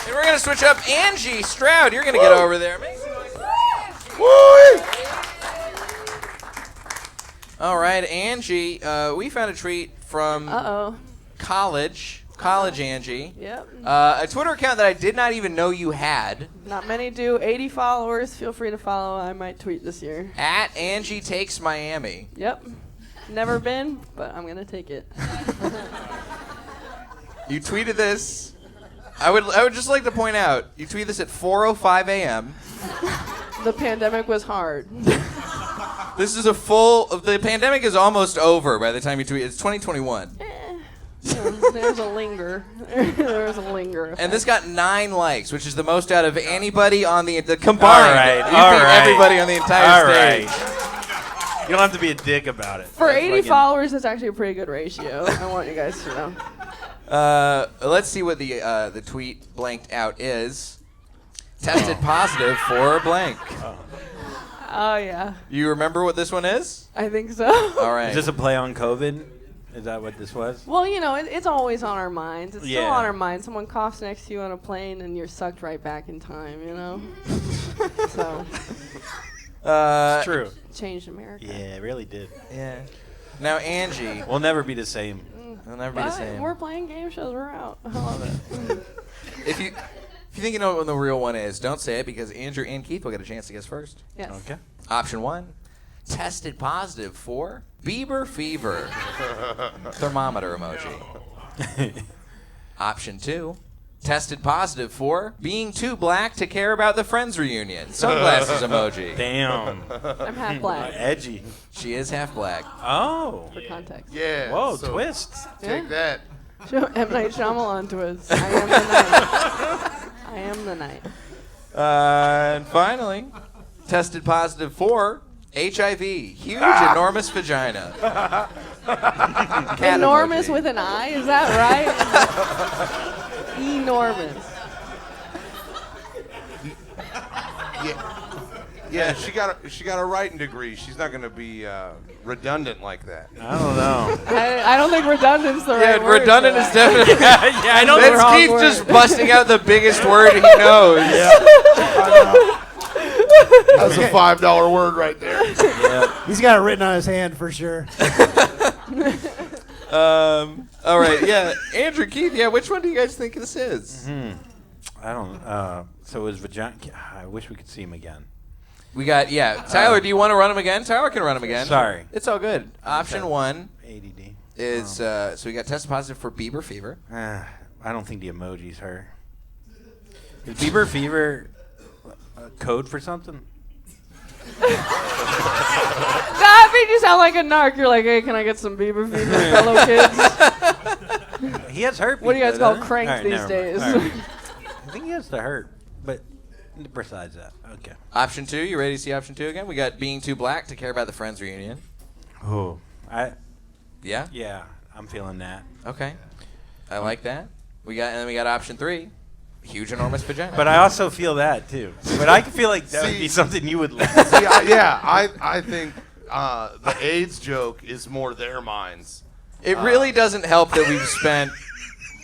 And we're going to switch up. Angie Stroud, you're going to get over there. Make some noise for All right, Angie, we found a tweet from College Angie. Yep. A Twitter account that I did not even know you had. Not many do. 80 followers. Feel free to follow. I might tweet this year. At Angie Takes Miami. Yep. Never been, but I'm going to take it. You tweeted this. I would just like to point out, you tweeted this at 4:05 a.m. The pandemic was hard. This is the pandemic is almost over by the time you tweet. It's 2021. There's a linger. There's a linger. And this got 9 likes, which is the most out of anybody on the combined. All right. Everybody on the entire stage. Right. You don't have to be a dick about it. For 80 followers, that's actually a pretty good ratio. I want you guys to know. Let's see what the tweet blanked out is. Tested positive for blank. Oh, yeah. You remember what this one is? I think so. All right. Is this a play on COVID? Is that what this was? Well, it's always on our minds. It's still Yeah. on our minds. Someone coughs next to you on a plane, and you're sucked right back in time, So. It's true. Changed America. Yeah, it really did. Yeah. Now, Angie. We'll never be the same. We'll never be the But same. we're playing game shows. We're out. I love it. If you think you know what the real one is, don't say it because Andrew and Keith will get a chance to guess first. Yes. Okay. Option 1, tested positive for Bieber fever. Thermometer emoji. Option 2, tested positive for being too black to care about the Friends reunion. Sunglasses emoji. Damn. I'm half black. Edgy. She is half black. Oh. For context. Yeah. Whoa, so twists. Take that. M. Night Shyamalan twist. I am the night. I am the night. And finally, tested positive for HIV. Huge, enormous vagina. Cat Enormous emoji. with an I? Is that right? Enormous. Yeah, she got a writing degree. She's not going to be redundant like that. I don't know. I don't think redundant's the right word. Redundant for is that. definitely. Yeah, I know That's the wrong Keith word. just busting out the biggest word he knows. That's a $5 word right there. Yeah. He's got it written on his hand for sure. All right, yeah. Andrew, Keith, yeah, which one do you guys think this is? I don't. So it was vagina. I wish we could see him again. We got, Tyler, do you want to run him again? Tyler can run him again. Sorry. It's all good. Option 1 ADD. is, so we got tested positive for Bieber fever. I don't think the emojis hurt. Is Bieber fever code for something? That made you sound like a narc. You're like, hey, can I get some Bieber fever, fellow kids? He has herpes. What do you guys though, call doesn't he? cranks All right, these never days? mind. All right. I think he has the hurt, but besides that, okay. Option 2, you ready to see option 2 again? We got being too black to care about the Friends reunion. Oh, Yeah? yeah, I'm feeling that. Okay. I like that. And then we got option 3, huge enormous vagina. But I also feel that too. But I feel like that would be something you would like. See, I think the AIDS joke is more their minds. It really doesn't help that we've spent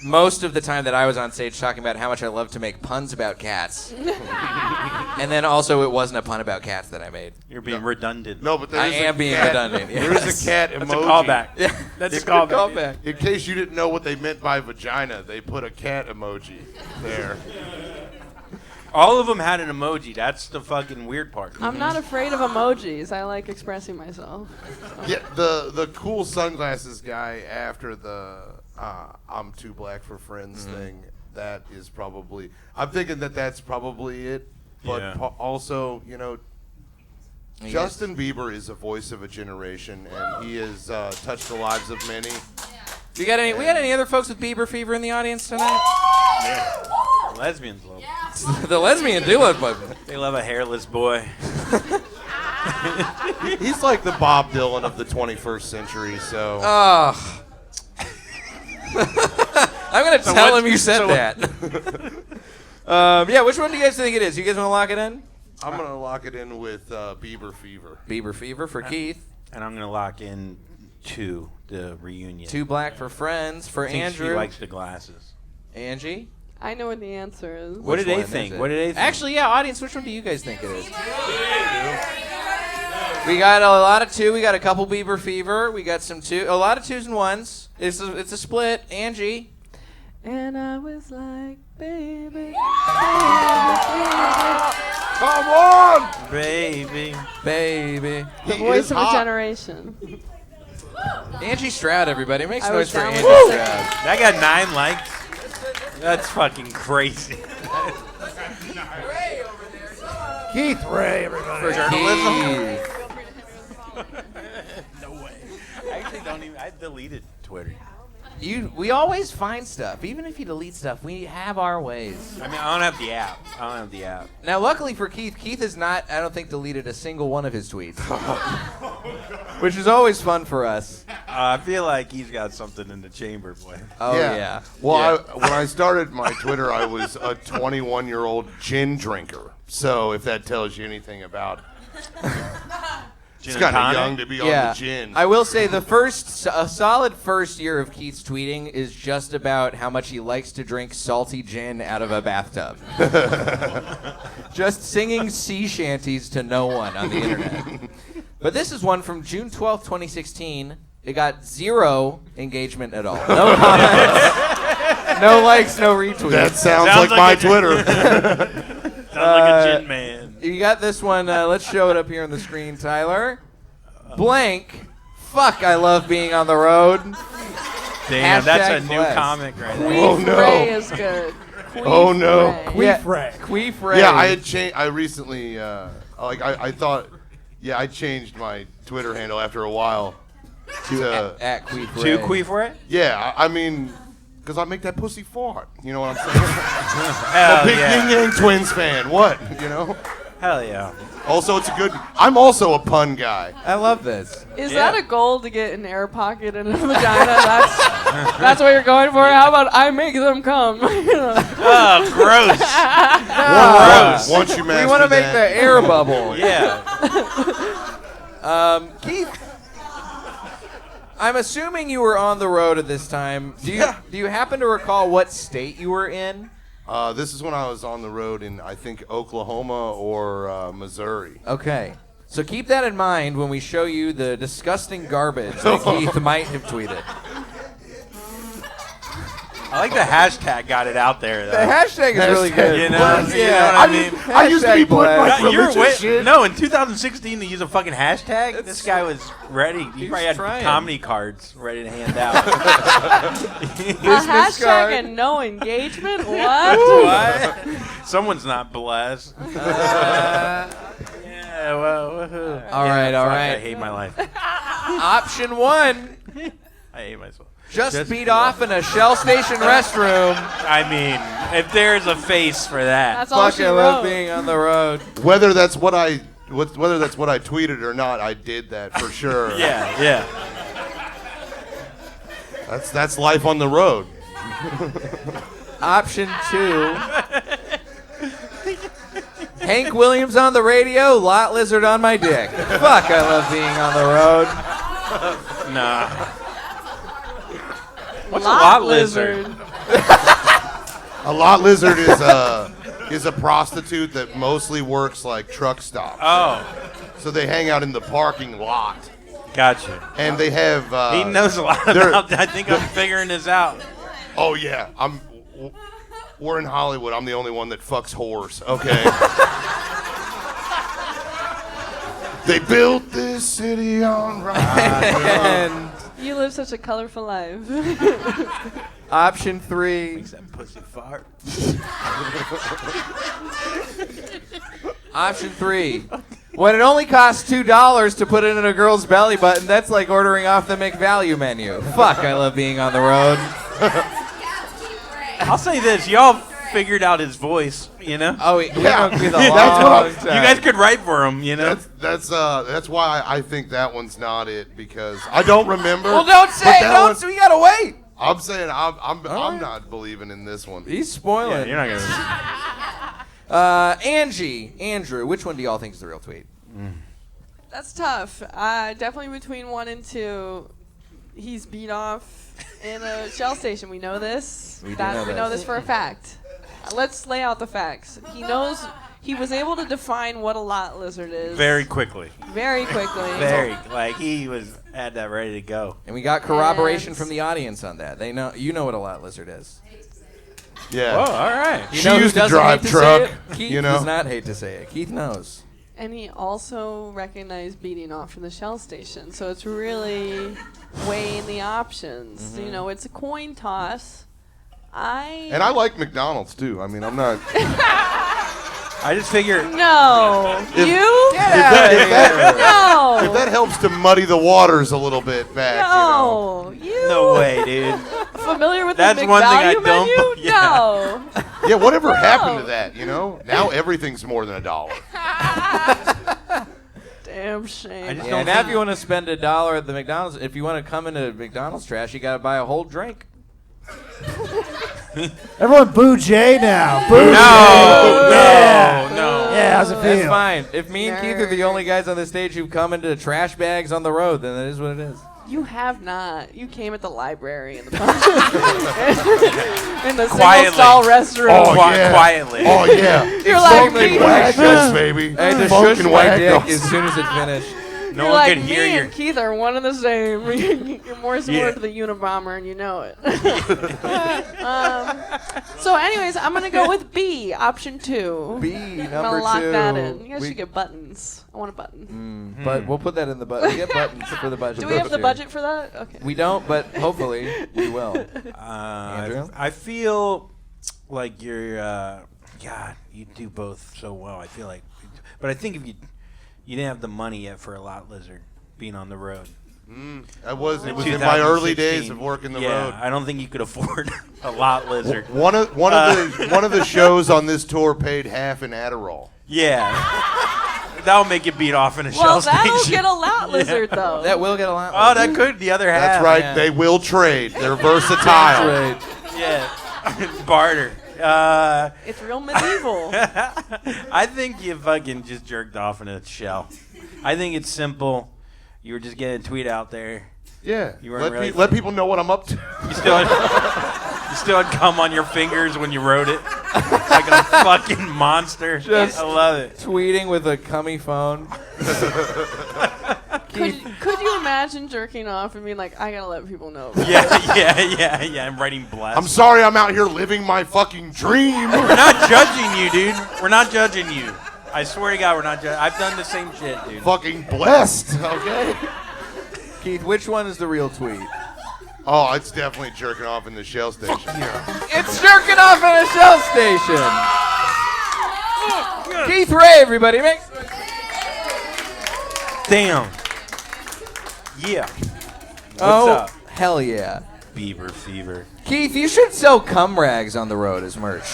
most of the time that I was on stage talking about how much I love to make puns about cats. And then also it wasn't a pun about cats that I made. You're being redundant. No, but I am being redundant. There is a cat emoji. That's a callback. Yeah, That's a good callback. In case you didn't know what they meant by vagina, they put a cat emoji there. All of them had an emoji. That's the fucking weird part. I'm not afraid of emojis. I like expressing myself. So. Yeah, the cool sunglasses guy after the I'm too black for friends thing, that is probably, I'm thinking that's probably it. But Yeah. also, Justin Bieber is a voice of a generation, and he has touched the lives of many. We got any other folks with Bieber fever in the audience tonight? Yeah. Lesbians love it. The lesbian do love Bieber. They love a hairless boy. He's like the Bob Dylan of the 21st century. So. I'm gonna tell him you said that. Yeah, which one do you guys think it is? You guys want to lock it in? I'm gonna lock it in with Bieber Fever. Bieber Fever for Keith. And I'm gonna lock in 2, the reunion. 2 black for Friends for I think Andrew. She likes the glasses. Angie. I know what the answer is. What did they think? Actually, yeah, audience, which one do you guys think it is? We got a lot of 2. We got a couple Bieber Fever. We got some 2. A lot of 2s and 1s. It's a split. Angie. And I was like, baby. Come on, baby. The voice of a generation. Angie Stroud, everybody. Make some I noise was for down Angie with Stroud. That got 9 likes. That's fucking crazy. Keith Ray, everybody. For journalism. No way. I actually don't even. I deleted Twitter. We always find stuff. Even if you delete stuff, we have our ways. I mean, I don't have the app. Now, luckily for Keith, Keith has not, I don't think, deleted a single one of his tweets. Which is always fun for us. I feel like he's got something in the chamber, boy. Oh, yeah. Well, when I started my Twitter, I was a 21-year-old gin drinker. So if that tells you anything about it's kind of young to be on the gin. I will say a solid first year of Keith's tweeting is just about how much he likes to drink salty gin out of a bathtub. Just singing sea shanties to no one on the internet. But this is one from June 12th, 2016. It got 0 engagement at all. No comments, no likes, no retweets. That sounds like my Twitter. Sounds like a gin man. You got this one. Let's show it up here on the screen, Tyler. Blank. Fuck, I love being on the road. Damn, that's a Hashtag new blessed. comic right there. Oh, no. Ray is good. Oh, no. Queef Ray. Queef Ray. Yeah, I had changed. I recently, I thought, I changed my Twitter handle after a while to at Queef Ray. To Queef Ray? Yeah, I mean, because I make that pussy fart. You know what I'm saying? Hell I'm a big yeah. Yin Yang Twins fan. What? You know? Hell yeah. Also, I'm also a pun guy. I love this. Is that a goal to get an air pocket in a vagina? That's what you're going for? How about I make them come? Oh, gross. Gross. Once you master We want to make that. the air bubble. Yeah. Keith, I'm assuming you were on the road at this time. Do you happen to recall what state you were in? This is when I was on the road in, I think, Oklahoma or Missouri. Okay. So keep that in mind when we show you the disgusting garbage that Keith might have tweeted. I like the hashtag got it out there, though. The hashtag is really good. You know what I mean? I used to be putting my religious shit. No, in 2016 to use a fucking hashtag, this guy was ready. He probably had trying. comedy cards ready to hand out. A hashtag and no engagement? What? What? Someone's not blessed. Yeah, well, woohoo. All right, all fuck, right. I hate my life. Option 1, I hate myself. just beat off in a Shell Station restroom. I mean, if there's a face for that. That's all Fuck, she I love wrote. being on the road. Whether that's what I tweeted or not, I did that for sure. Yeah. That's life on the road. Option 2. Hank Williams on the radio, lot lizard on my dick. Fuck, I love being on the road. Nah. What's Lot a lot lizard? A lot lizard is a prostitute that mostly works like truck stops. Oh, So they hang out in the parking lot, gotcha. and they have. He knows a lot about that. I think I'm figuring this out. Oh yeah, we're in Hollywood. I'm the only one that fucks whores. Okay. They built this city on rock. And You live such a colorful life. option 3. Makes that pussy fart. Option 3. When it only costs $2 to put it in a girl's belly button, that's like ordering off the McValue menu. Fuck, I love being on the road. I'll say this, y'all figured out his voice, you know? Oh, we Yeah. don't get a That's long what time. You guys could write for him, you know? That's why I think that one's not it, because I don't remember. Well, don't say but it. that Don't. one- So we gotta wait. I'm saying I'm not believing in this one. He's spoiling. You're not gonna. Andrew, which one do y'all think is the real tweet? That's tough. Definitely between 1 and 2. He's beat off in a shell station. We know this. We know this for a fact. Let's lay out the facts. He knows. He was able to define what a lot lizard is. Very quickly. Very quickly. He had that ready to go. And we got corroboration from the audience on that. They know. You know what a lot lizard is. Yeah. Oh, all right. You She know who used to doesn't drive hate truck, To say it? Keith you know? does not hate to say it. Keith knows. And he also recognized beating off from the shell station. So it's really weighing the options. Mm-hmm. You know, it's a coin toss. And I like McDonald's too. I mean, I'm not. I just figure. No. If- You? If that helps to muddy the waters a little bit back, No. No way, dude. Familiar with That's the one thing I McValue don't menu? bu- yeah. No. Yeah, whatever happened to that? You know, now everything's more than $1. Damn shame. Yeah, now if you want to spend $1 at the McDonald's, if you want to come into McDonald's trash, you got to buy a whole drink. Everyone boo Jay now. Boo No, Jay. Yeah. no. Yeah, how's it That's feel? fine. If me and Keith are the only guys on the stage who come into trash bags on the road, then that is what it is. You have not. You came at the library in the in the Quietly. single-stall restroom. Oh, yeah. Quietly. Oh yeah. You're like Funkin' me. Waggles, baby. I had to Funkin' shush my dick Waggles. as soon as it finished. No You're one like could me hear your. and Keith are one and the same. You're more similar Yeah. to the Unabomber, and you know it. So, anyways, I'm gonna go with B, option 2. B, I'm number gonna lock 2. that in. You guys should get buttons. I want a button. But we'll put that in the budget. We get buttons for the budget. Do we have the too. budget for that? Okay. We don't, but hopefully we will. Andrew? I feel like you're. God, you do both so well. I feel like, but I think if you didn't have the money yet for a lot lizard being on the road. It was in my early days of working the road. I don't think you could afford a lot lizard. One of the shows on this tour paid half an Adderall. Yeah. That'll make it beat off in a Well, shell that'll station. get a lot lizard, though. That will get a lot. Oh, that could the other half. That's right. yeah. They will trade. They're versatile. Right. Yeah. Barter. It's real medieval. I think you fucking just jerked off in a shell. I think it's simple. You were just getting a tweet out there. Yeah. You weren't really Let people know what I'm up to. You still had cum on your fingers when you wrote it, like a fucking monster. Just I love it. Tweeting with a cummy phone. Could you imagine jerking off and being like, I gotta let people know? Yeah. I'm writing blessed. I'm sorry I'm out here living my fucking dream. We're not judging you, dude. We're not judging you. I swear to God, we're not judging. I've done the same shit, dude. Fucking blessed, okay? Keith, which one is the real tweet? Oh, it's definitely jerking off in the shell station. It's jerking off in a shell station. Keith Ray, everybody, make. Damn. Yeah. Oh, What's up? hell yeah. Beaver fever. Keith, you should sell cum rags on the road as merch.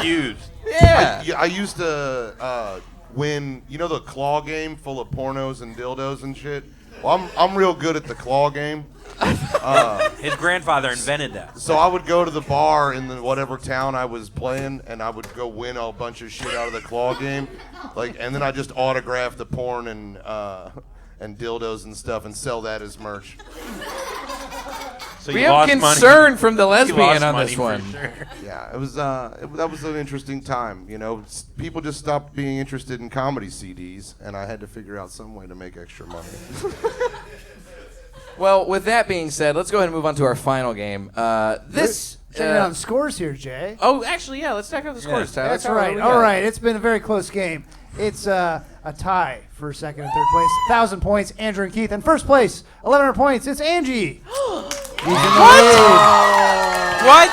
Used. Yeah. I used to win, you know, the claw game full of pornos and dildos and shit? Well, I'm real good at the claw game. His grandfather invented that. So I would go to the bar in the whatever town I was playing, and I would go win a bunch of shit out of the claw game, and then I just autograph the porn and dildos and stuff and sell that as merch. So We you have lost concern money. from the You lesbian lost on money this for one. sure. Yeah, it was that was an interesting time. You know, people just stopped being interested in comedy CDs, and I had to figure out some way to make extra money. Well, with that being said, let's go ahead and move on to our final game. Checking out the scores here, Jay. Oh, actually, yeah. Let's check out the scores, Tyler. That's Tyler, what right. do we All got? right. It's been a very close game. It's a tie for second and third place. 1,000 points, Andrew and Keith. And first place, 1,100 points. It's Angie. He's in the lead. What?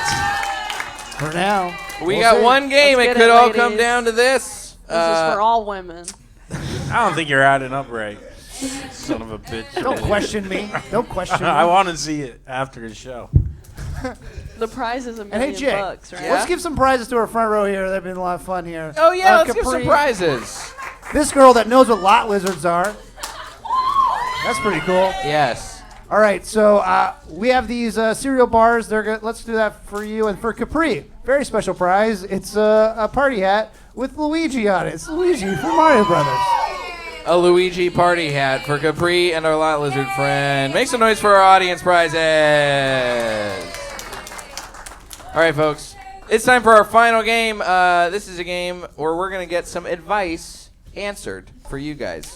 For now. We We'll got see. one game. Let's It get could it, all ladies. come down to this. This is for all women. I don't think you're adding up right. Son of a bitch. Don't question me. Don't question me. I want to see it after the show. The prize is $1 And hey, million Jay, bucks, right? let's give some prizes to our front row here. They've been a lot of fun here. Oh, yeah, let's give Capri, some prizes. This girl that knows what lot lizards are. That's pretty cool. Yes. All right, so we have these cereal bars. Let's do that for you. And for Capri, very special prize. It's a party hat with Luigi on it. It's Luigi from Mario Brothers. A Luigi party hat for Capri and our lot lizard friend. Make some noise for our audience prizes. All right, folks. It's time for our final game. This is a game where we're going to get some advice answered for you guys.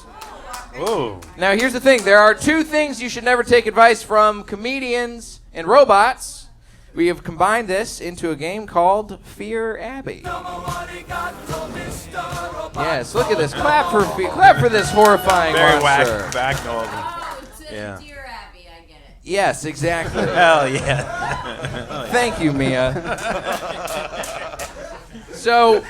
Whoa. Now, here's the thing. There are two things you should never take advice from: comedians and robots. We have combined this into a game called Fear Abby. Yes, look at this. Clap for this horrifying Very monster. whack noise. Yeah. Yes, exactly. Hell yeah. Thank you, Mia. So,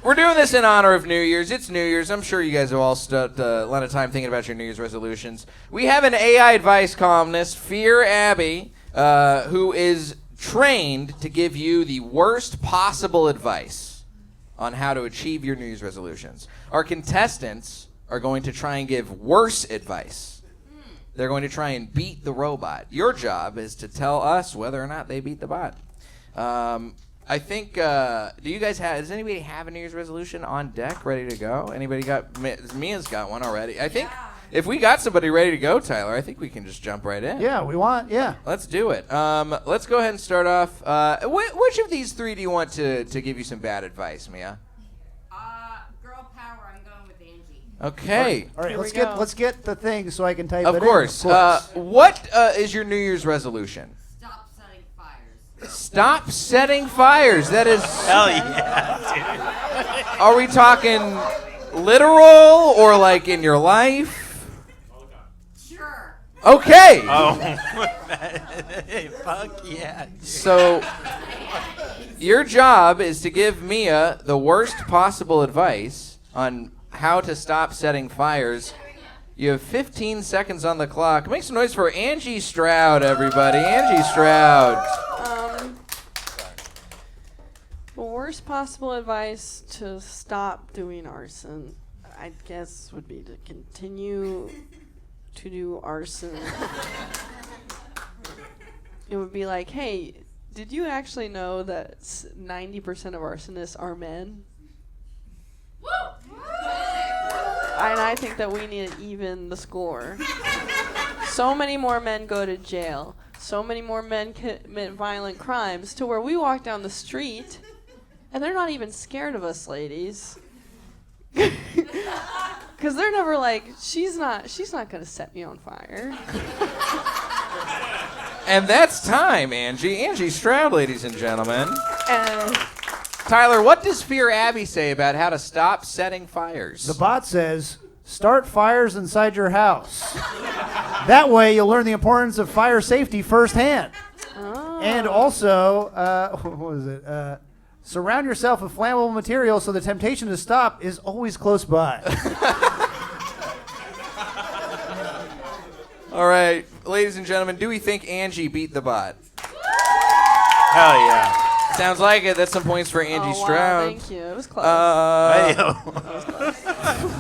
we're doing this in honor of New Year's. It's New Year's. I'm sure you guys have all spent a lot of time thinking about your New Year's resolutions. We have an AI advice columnist, Fear Abby, who is trained to give you the worst possible advice on how to achieve your New Year's resolutions. Our contestants are going to try and give worse advice. They're going to try and beat the robot. Your job is to tell us whether or not they beat the bot. I think, do you guys have, does anybody have a New Year's resolution on deck ready to go? Anybody got, Mia's got one already. I think if we got somebody ready to go, Tyler, I think we can just jump right in. Yeah, Let's do it. Let's go ahead and start off. Which of these three do you want to give you some bad advice, Mia? Girl power, I'm going with Angie. Okay. All right, let's get the thing so I can type Of it course. in. Of course. What is your New Year's resolution? Stop setting fires. Stop setting fires. That is. Hell yeah, dude. Are we talking literal or like in your life? Sure. Okay. Oh. Fuck yeah. So, your job is to give Mia the worst possible advice on how to stop setting fires. You have 15 seconds on the clock. Make some noise for Angie Stroud, everybody. Angie Stroud. The worst possible advice to stop doing arson, I guess, would be to continue to do arson. It would be like, hey, did you actually know that 90% of arsonists are men? And I think that we need to even the score. So many more men go to jail. So many more men commit violent crimes to where we walk down the street and they're not even scared of us, ladies. Because they're never like, she's not going to set me on fire. And that's time, Angie. Angie Stroud, ladies and gentlemen. And Tyler, what does Fear Abby say about how to stop setting fires? The bot says, start fires inside your house. That way you'll learn the importance of fire safety firsthand. Oh. And also, what was it? Surround yourself with flammable material so the temptation to stop is always close by. All right, ladies and gentlemen, do we think Angie beat the bot? Hell yeah. Sounds like it. That's some points for Angie wow, Stroud. thank you. It was close.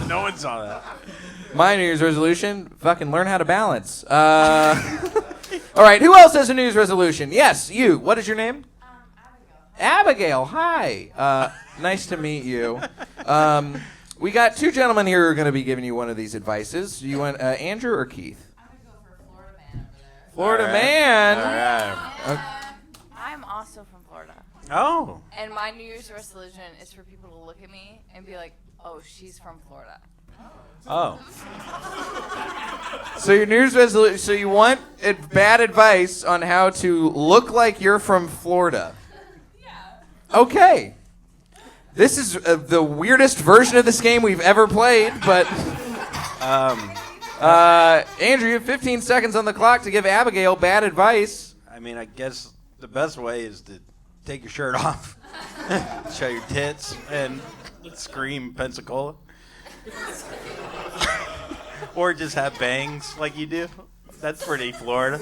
No one saw that. My New Year's resolution, fucking learn how to balance. All right, who else has a New Year's resolution? Yes, you. What is your name? Abigail. Hi. Nice to meet you. We got two gentlemen here who are going to be giving you one of these advices. You want Andrew or Keith? I'm going to go for Florida man over there. Florida man. All right. I'm also from Florida. Oh. And my New Year's resolution is for people to look at me and be like, oh, she's from Florida. Oh. So your New Year's resolution. So you want bad advice on how to look like you're from Florida? Yeah. Okay. This is the weirdest version of this game we've ever played, but Andrew, you have 15 seconds on the clock to give Abigail bad advice. I mean, I guess the best way is to take your shirt off, show your tits, and scream Pensacola. Or just have bangs like you do. That's pretty Florida.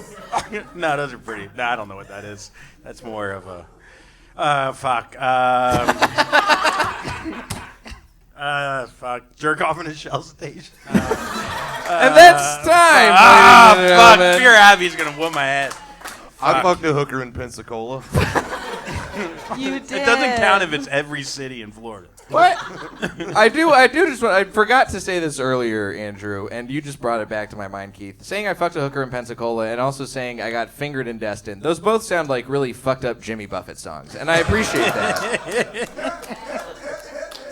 No, those are pretty. No, I don't know what that is. That's more of a. Fuck. Fuck. Jerk off in a shell station. And that's time. Fuck. Fear Abby's gonna whoop my head. I fucked a hooker in Pensacola. You did. It doesn't count if it's every city in Florida. What? I do just want, I forgot to say this earlier, Andrew, and you just brought it back to my mind, Keith. Saying I fucked a hooker in Pensacola and also saying I got fingered in Destin. Those both sound like really fucked up Jimmy Buffett songs, and I appreciate that.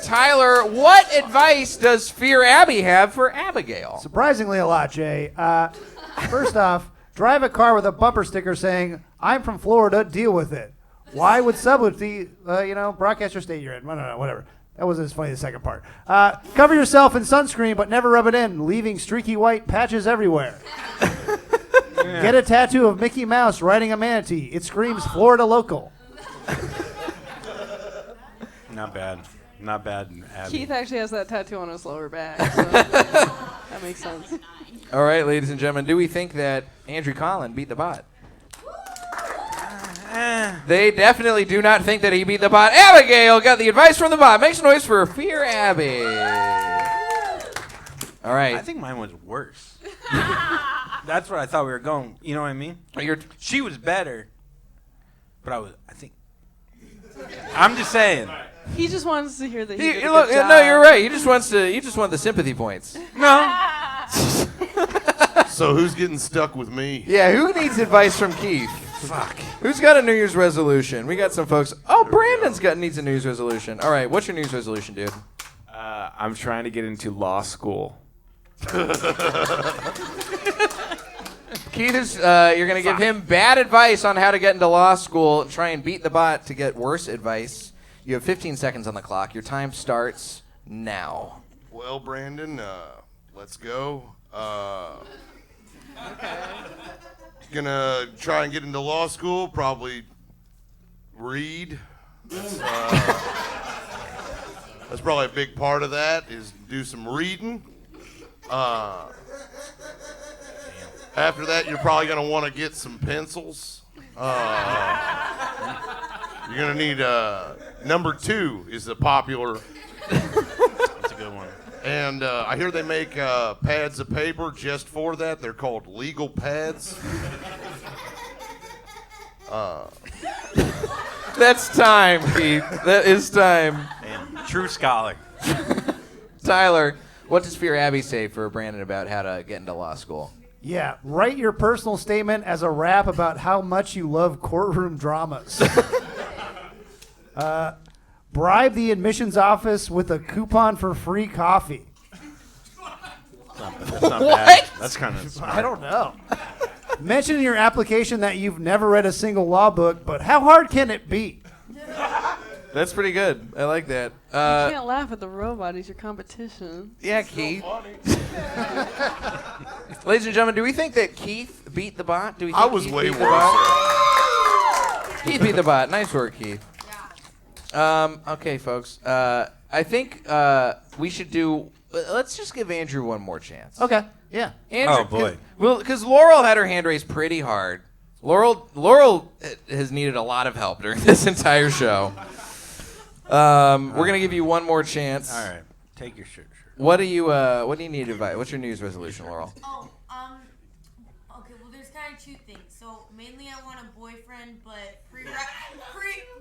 Tyler, what advice does Fear Abby have for Abigail? Surprisingly a lot, Jay. First off, drive a car with a bumper sticker saying, "I'm from Florida, deal with it." Why would subtlety, broadcast your state you're in? I don't know, whatever. That wasn't as funny the second part. Cover yourself in sunscreen, but never rub it in, leaving streaky white patches everywhere. Get a tattoo of Mickey Mouse riding a manatee. It screams Florida local. Not bad. Not bad, Abby. Keith actually has that tattoo on his lower back. So that makes sense. All right, ladies and gentlemen, do we think that Andrew Collin beat the bot? They definitely do not think that he beat the bot. Abigail got the advice from the bot. Make some noise for Fear Abby. All right. I think mine was worse. That's what I thought we were going. You know what I mean? She was better, but I'm just saying. He just wants to hear that he did a Look, good job. no, you're right. He just wants the sympathy points. No. So who's getting stuck with me? Yeah, who needs advice from Keith? Fuck. Who's got a New Year's resolution? We got some folks. Oh, Brandon's needs a New Year's resolution. All right, what's your New Year's resolution, dude? I'm trying to get into law school. Keith is, you're going to give him bad advice on how to get into law school. Try and beat the bot to get worse advice. You have 15 seconds on the clock. Your time starts now. Well, Brandon, let's go. Gonna try and get into law school. Probably read. That's probably a big part of that. Is do some reading. After that, you're probably gonna want to get some pencils. You're gonna need number 2 is the popular. That's a good one. And I hear they make pads of paper just for that. They're called legal pads. That's time, Keith. That is time. Man, true scholar. Tyler, what does Fear Abby say for Brandon about how to get into law school? Yeah, write your personal statement as a rap about how much you love courtroom dramas. Bribe the admissions office with a coupon for free coffee. That's not bad. That's kind of smart. I don't know. Mention in your application that you've never read a single law book, but how hard can it be? That's pretty good. I like that. You can't laugh at the robot. He's your competition. Yeah, Keith. Ladies and gentlemen, do we think that Keith beat the bot? Do we think I was Keith way beat the worse. bot? Keith beat the bot. Nice work, Keith. Okay, folks. I think we should do. Let's just give Andrew one more chance. Okay. Yeah. Andrew, Oh, boy. Well, because Laurel had her hand raised pretty hard. Laurel has needed a lot of help during this entire show. We're gonna give you one more chance. All right. Take your shirt. What do you need advice? What's your New Year's resolution, Laurel? Okay, well, there's kind of two things. So, mainly I want a boyfriend, but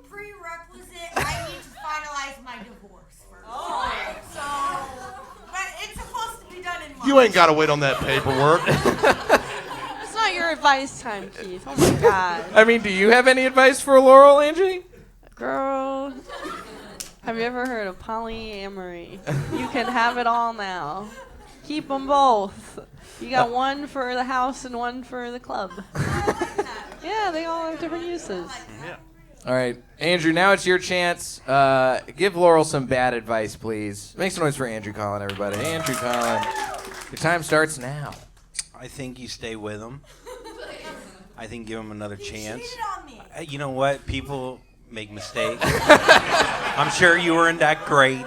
prerequisite, I need to finalize my divorce first. So, but it's supposed to be done in March. You ain't got to wait on that paperwork. It's not your advice time, Keith. Oh, my God. I mean, do you have any advice for Laurel, Angie? Girl, have you ever heard of polyamory? You can have it all now. Keep them both. You got one for the house and one for the club. Yeah, they all have different uses. Yeah. All right, Andrew, now it's your chance. Give Laurel some bad advice, please. Make some noise for Andrew Collin, everybody. Andrew Collin, your time starts now. I think you stay with him. I think give him another chance. Cheated on me. You know what? People make mistakes. I'm sure you weren't that great.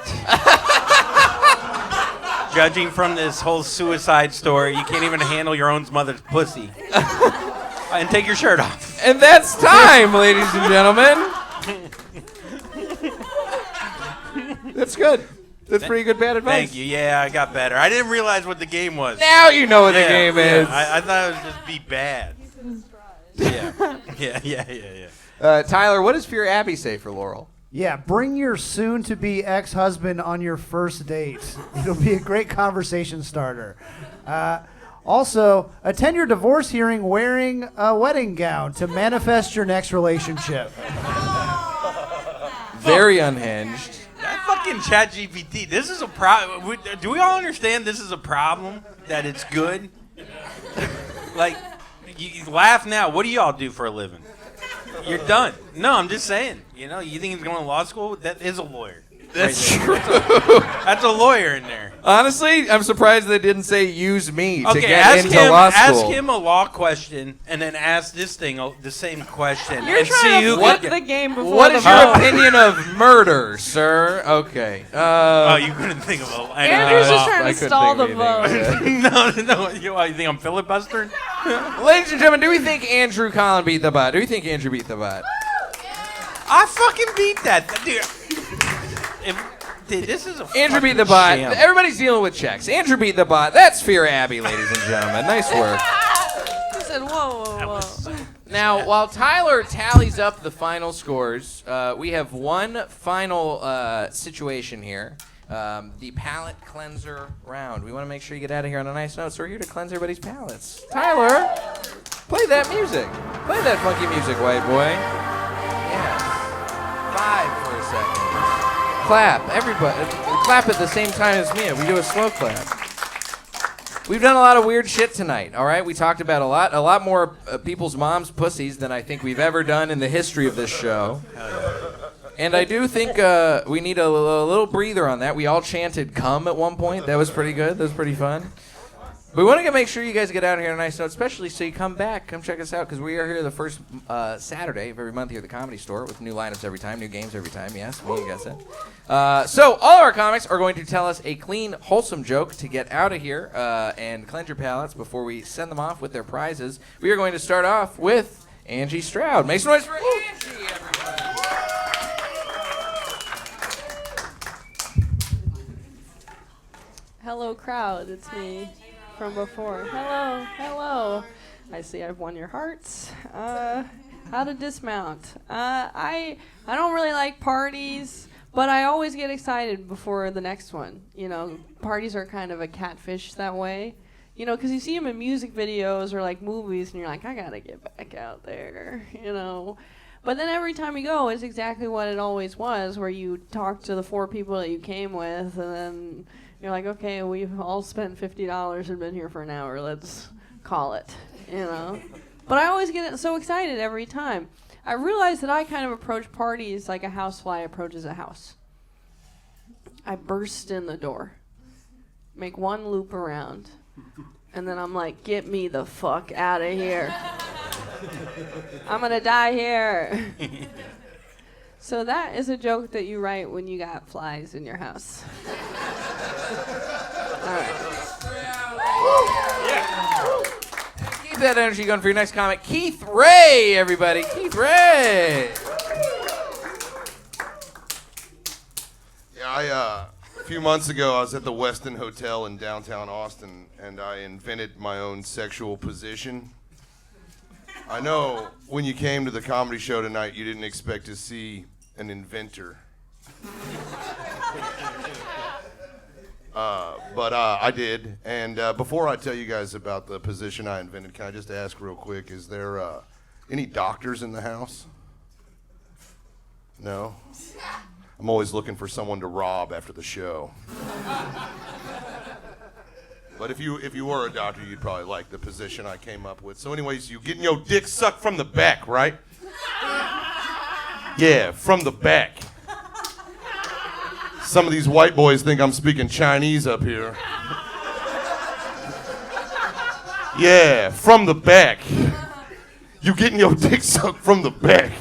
Judging from this whole suicide story, you can't even handle your own mother's pussy. And take your shirt off. And that's time, ladies and gentlemen. That's good. That's pretty good bad advice. Thank you. Yeah, I got better. I didn't realize what the game was. Now you know what the game is. I thought it would just be bad. Yeah. Tyler, what does Fear Abby say for Laurel? Yeah, bring your soon-to-be ex-husband on your first date. It'll be a great conversation starter. Also, attend your divorce hearing wearing a wedding gown to manifest your next relationship. Very unhinged. That fucking ChatGPT. This is a problem. Do we all understand this is a problem? That it's good? Like, you laugh now. What do y'all do for a living? You're done. No, I'm just saying. You know, you think he's going to law school? That is a lawyer. That's true. That's a lawyer in there. Honestly, I'm surprised they didn't say use me to get ask into him, law school. Ask him a law question and then ask this thing the same question. You're and trying see to who flip can the game before What the is your vote. opinion of murder, sir? Okay. Oh, you couldn't think of a... Andrew's just trying to stall the vote. No. You think I'm filibustering? Ladies and gentlemen, do we think Andrew Collin beat the bot? Do we think Andrew beat the bot? I fucking beat that. Dude, this is a Andrew beat the fucking bot. sham. Everybody's dealing with checks. Andrew beat the bot. That's Fear Abby, ladies and gentlemen. Nice work. He said, whoa. Now, while Tyler tallies up the final scores, we have one final situation here. The palate cleanser round. We want to make sure you get out of here on a nice note, so we're here to cleanse everybody's palates. Tyler, play that music. Play that funky music, white boy. Yes. 5 for a second. Clap, everybody. Clap at the same time as me. We do a slow clap. We've done a lot of weird shit tonight, all right? We talked about a lot more people's moms' pussies than I think we've ever done in the history of this show. And I do think we need a little breather on that. We all chanted "come" at one point. That was pretty good. That was pretty fun. We want to make sure you guys get out here on a nice note, especially so you come back. Come check us out, because we are here the first Saturday of every month here at the Comedy Store with new lineups every time, new games every time. Yes, you guessed it. So all our comics are going to tell us a clean, wholesome joke to get out of here and cleanse your palates before we send them off with their prizes. We are going to start off with Angie Stroud. Make some noise for Angie, everybody. Hello, crowd. It's me from before. Hello. I see I've won your hearts. How to dismount. I don't really like parties, but I always get excited before the next one. You know, parties are kind of a catfish that way. You know, because you see them in music videos or like movies, and you're like, I gotta get back out there. You know. But then every time you go, it's exactly what it always was, where you talk to the 4 people that you came with, and then you're like, okay, we've all spent $50 and been here for an hour. Let's call it, you know. But I always get so excited every time. I realize that I kind of approach parties like a housefly approaches a house. I burst in the door, make one loop around, and then I'm like, get me the fuck out of here. I'm going to die here. So that is a joke that you write when you got flies in your house. All right. Keep that energy going for your next comic. Keith Ray, everybody. Keith Ray. Yeah, a few months ago, I was at the Westin Hotel in downtown Austin, and I invented my own sexual position. I know when you came to the comedy show tonight, you didn't expect to see an inventor. But I did. And before I tell you guys about the position I invented, can I just ask real quick, is there any doctors in the house? No? I'm always looking for someone to rob after the show. But if you were a doctor, you'd probably like the position I came up with. So anyways, you getting your dick sucked from the back, right? Yeah, from the back. Some of these white boys think I'm speaking Chinese up here. Yeah, from the back. You getting your dick sucked from the back.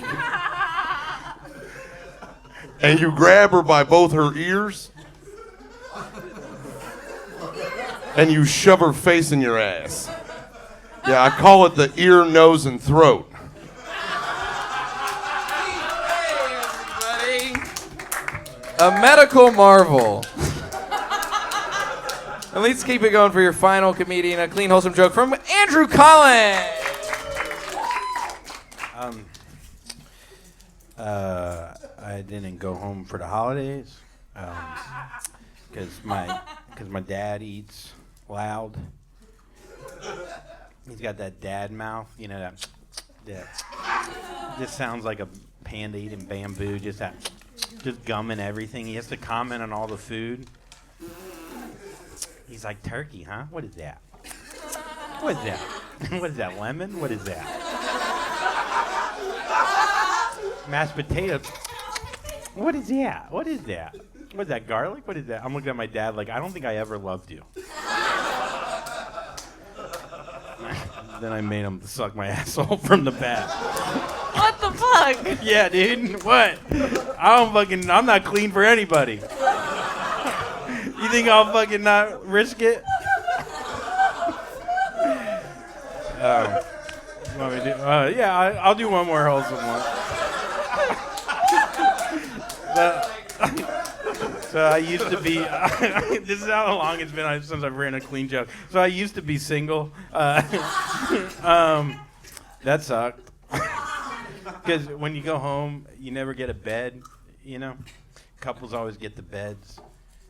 And you grab her by both her ears. and you shove her face in your ass. Yeah, I call it the ear, nose, and throat. A medical marvel. At least keep it going for your final comedian, a clean, wholesome joke from Andrew Collin. I didn't go home for the holidays because my dad eats loud. He's got that dad mouth, you know, that just sounds like a panda eating bamboo, just gumming everything. He has to comment on all the food. He's like, turkey, huh? What is that? What is that? What is that, lemon? What is that? Mashed potatoes. What is that? What is that? What is that, garlic? What is that? I'm looking at my dad like, I don't think I ever loved you. Then I made him suck my asshole from the back. What the fuck? Yeah, dude. What? I'm not clean for anybody. You think I'll fucking not risk it? You want me to do? Yeah, I'll do one more wholesome one. So I used to be. This is how long it's been since I've ran a clean joke. So I used to be single. That sucked. Because when you go home, you never get a bed. You know, couples always get the beds.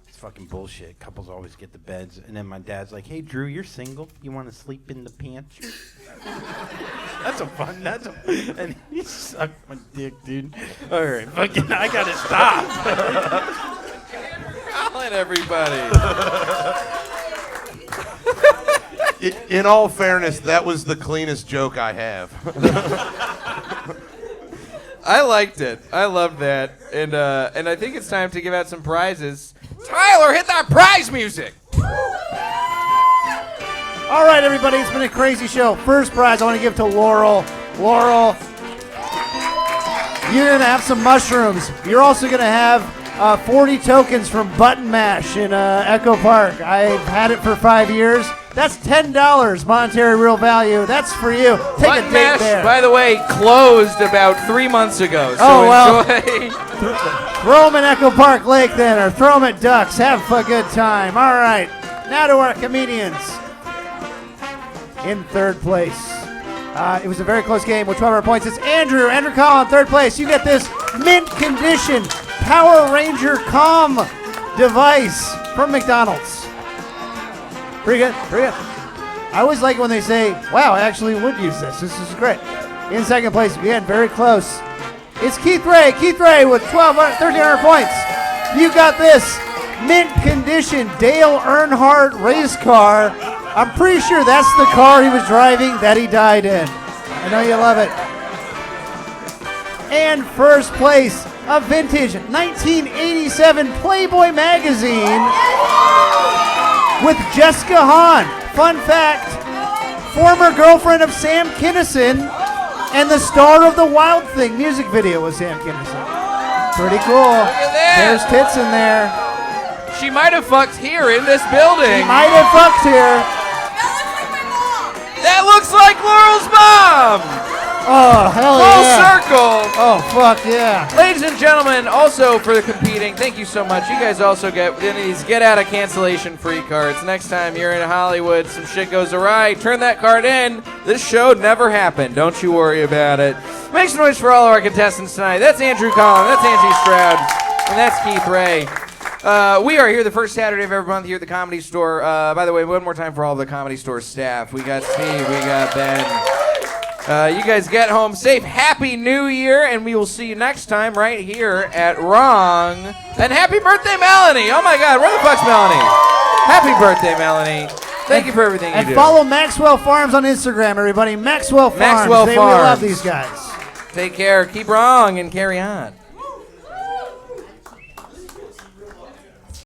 It's fucking bullshit. Couples always get the beds, and then my dad's like, "Hey, Drew, you're single. You want to sleep in the pantry?" And he sucked my dick, dude. All right, fucking, I gotta stop. Colin, everybody. In all fairness, that was the cleanest joke I have. I liked it. I loved that, and I think it's time to give out some prizes. Tyler, hit that prize music. All right, everybody, it's been a crazy show. First prize I want to give to Laurel. Laurel, you're going to have some mushrooms. You're also going to have 40 tokens from Button Mash in Echo Park. I've had it for 5 years. That's $10 monetary real value. That's for you. Take Button a date Mash, there. by the way, closed about 3 months ago. So enjoy. Throw them in Echo Park Lake then, or throw them at Ducks. Have a good time. All right, now to our comedians. In third place. It was a very close game with 12 points. It's Andrew Collin, third place. You get this mint condition Power Ranger Calm device from McDonald's. Pretty good, pretty good. I always like it when they say, wow, I actually would use this. This is great. In second place, again, very close. It's Keith Ray. Keith Ray with 1,300 points. You got this mint condition Dale Earnhardt race car. I'm pretty sure that's the car he was driving that he died in. I know you love it. And first place, a vintage 1987 Playboy magazine with Jessica Hahn. Fun fact, former girlfriend of Sam Kinison and the star of the Wild Thing music video was Sam Kinison. Pretty cool. Look at that. There's tits in there. She might have fucked here in this building. She might have fucked here. That looks like Laurel's mom. Oh, hell Full yeah. circle. Oh, fuck yeah. Ladies and gentlemen, also for the competing, thank you so much. You guys also get these get out of cancellation free cards. Next time you're in Hollywood, some shit goes awry, turn that card in. This show never happened. Don't you worry about it. Make some noise for all of our contestants tonight. That's Andrew Collin, that's Angie Stroud, and that's Keith Ray. We are here the first Saturday of every month here at the Comedy Store. By the way, one more time for all the Comedy Store staff. We got Steve, we got Ben. You guys get home safe. Happy New Year, and we will see you next time right here at Wrong. And happy birthday, Melanie. Oh, my God. Where the fuck's Melanie? Happy birthday, Melanie. Thank you for everything you do. And follow Maxwell Farms on Instagram, everybody. Maxwell Farms. Maxwell They Farms. will love these guys. Take care. Keep wrong and carry on.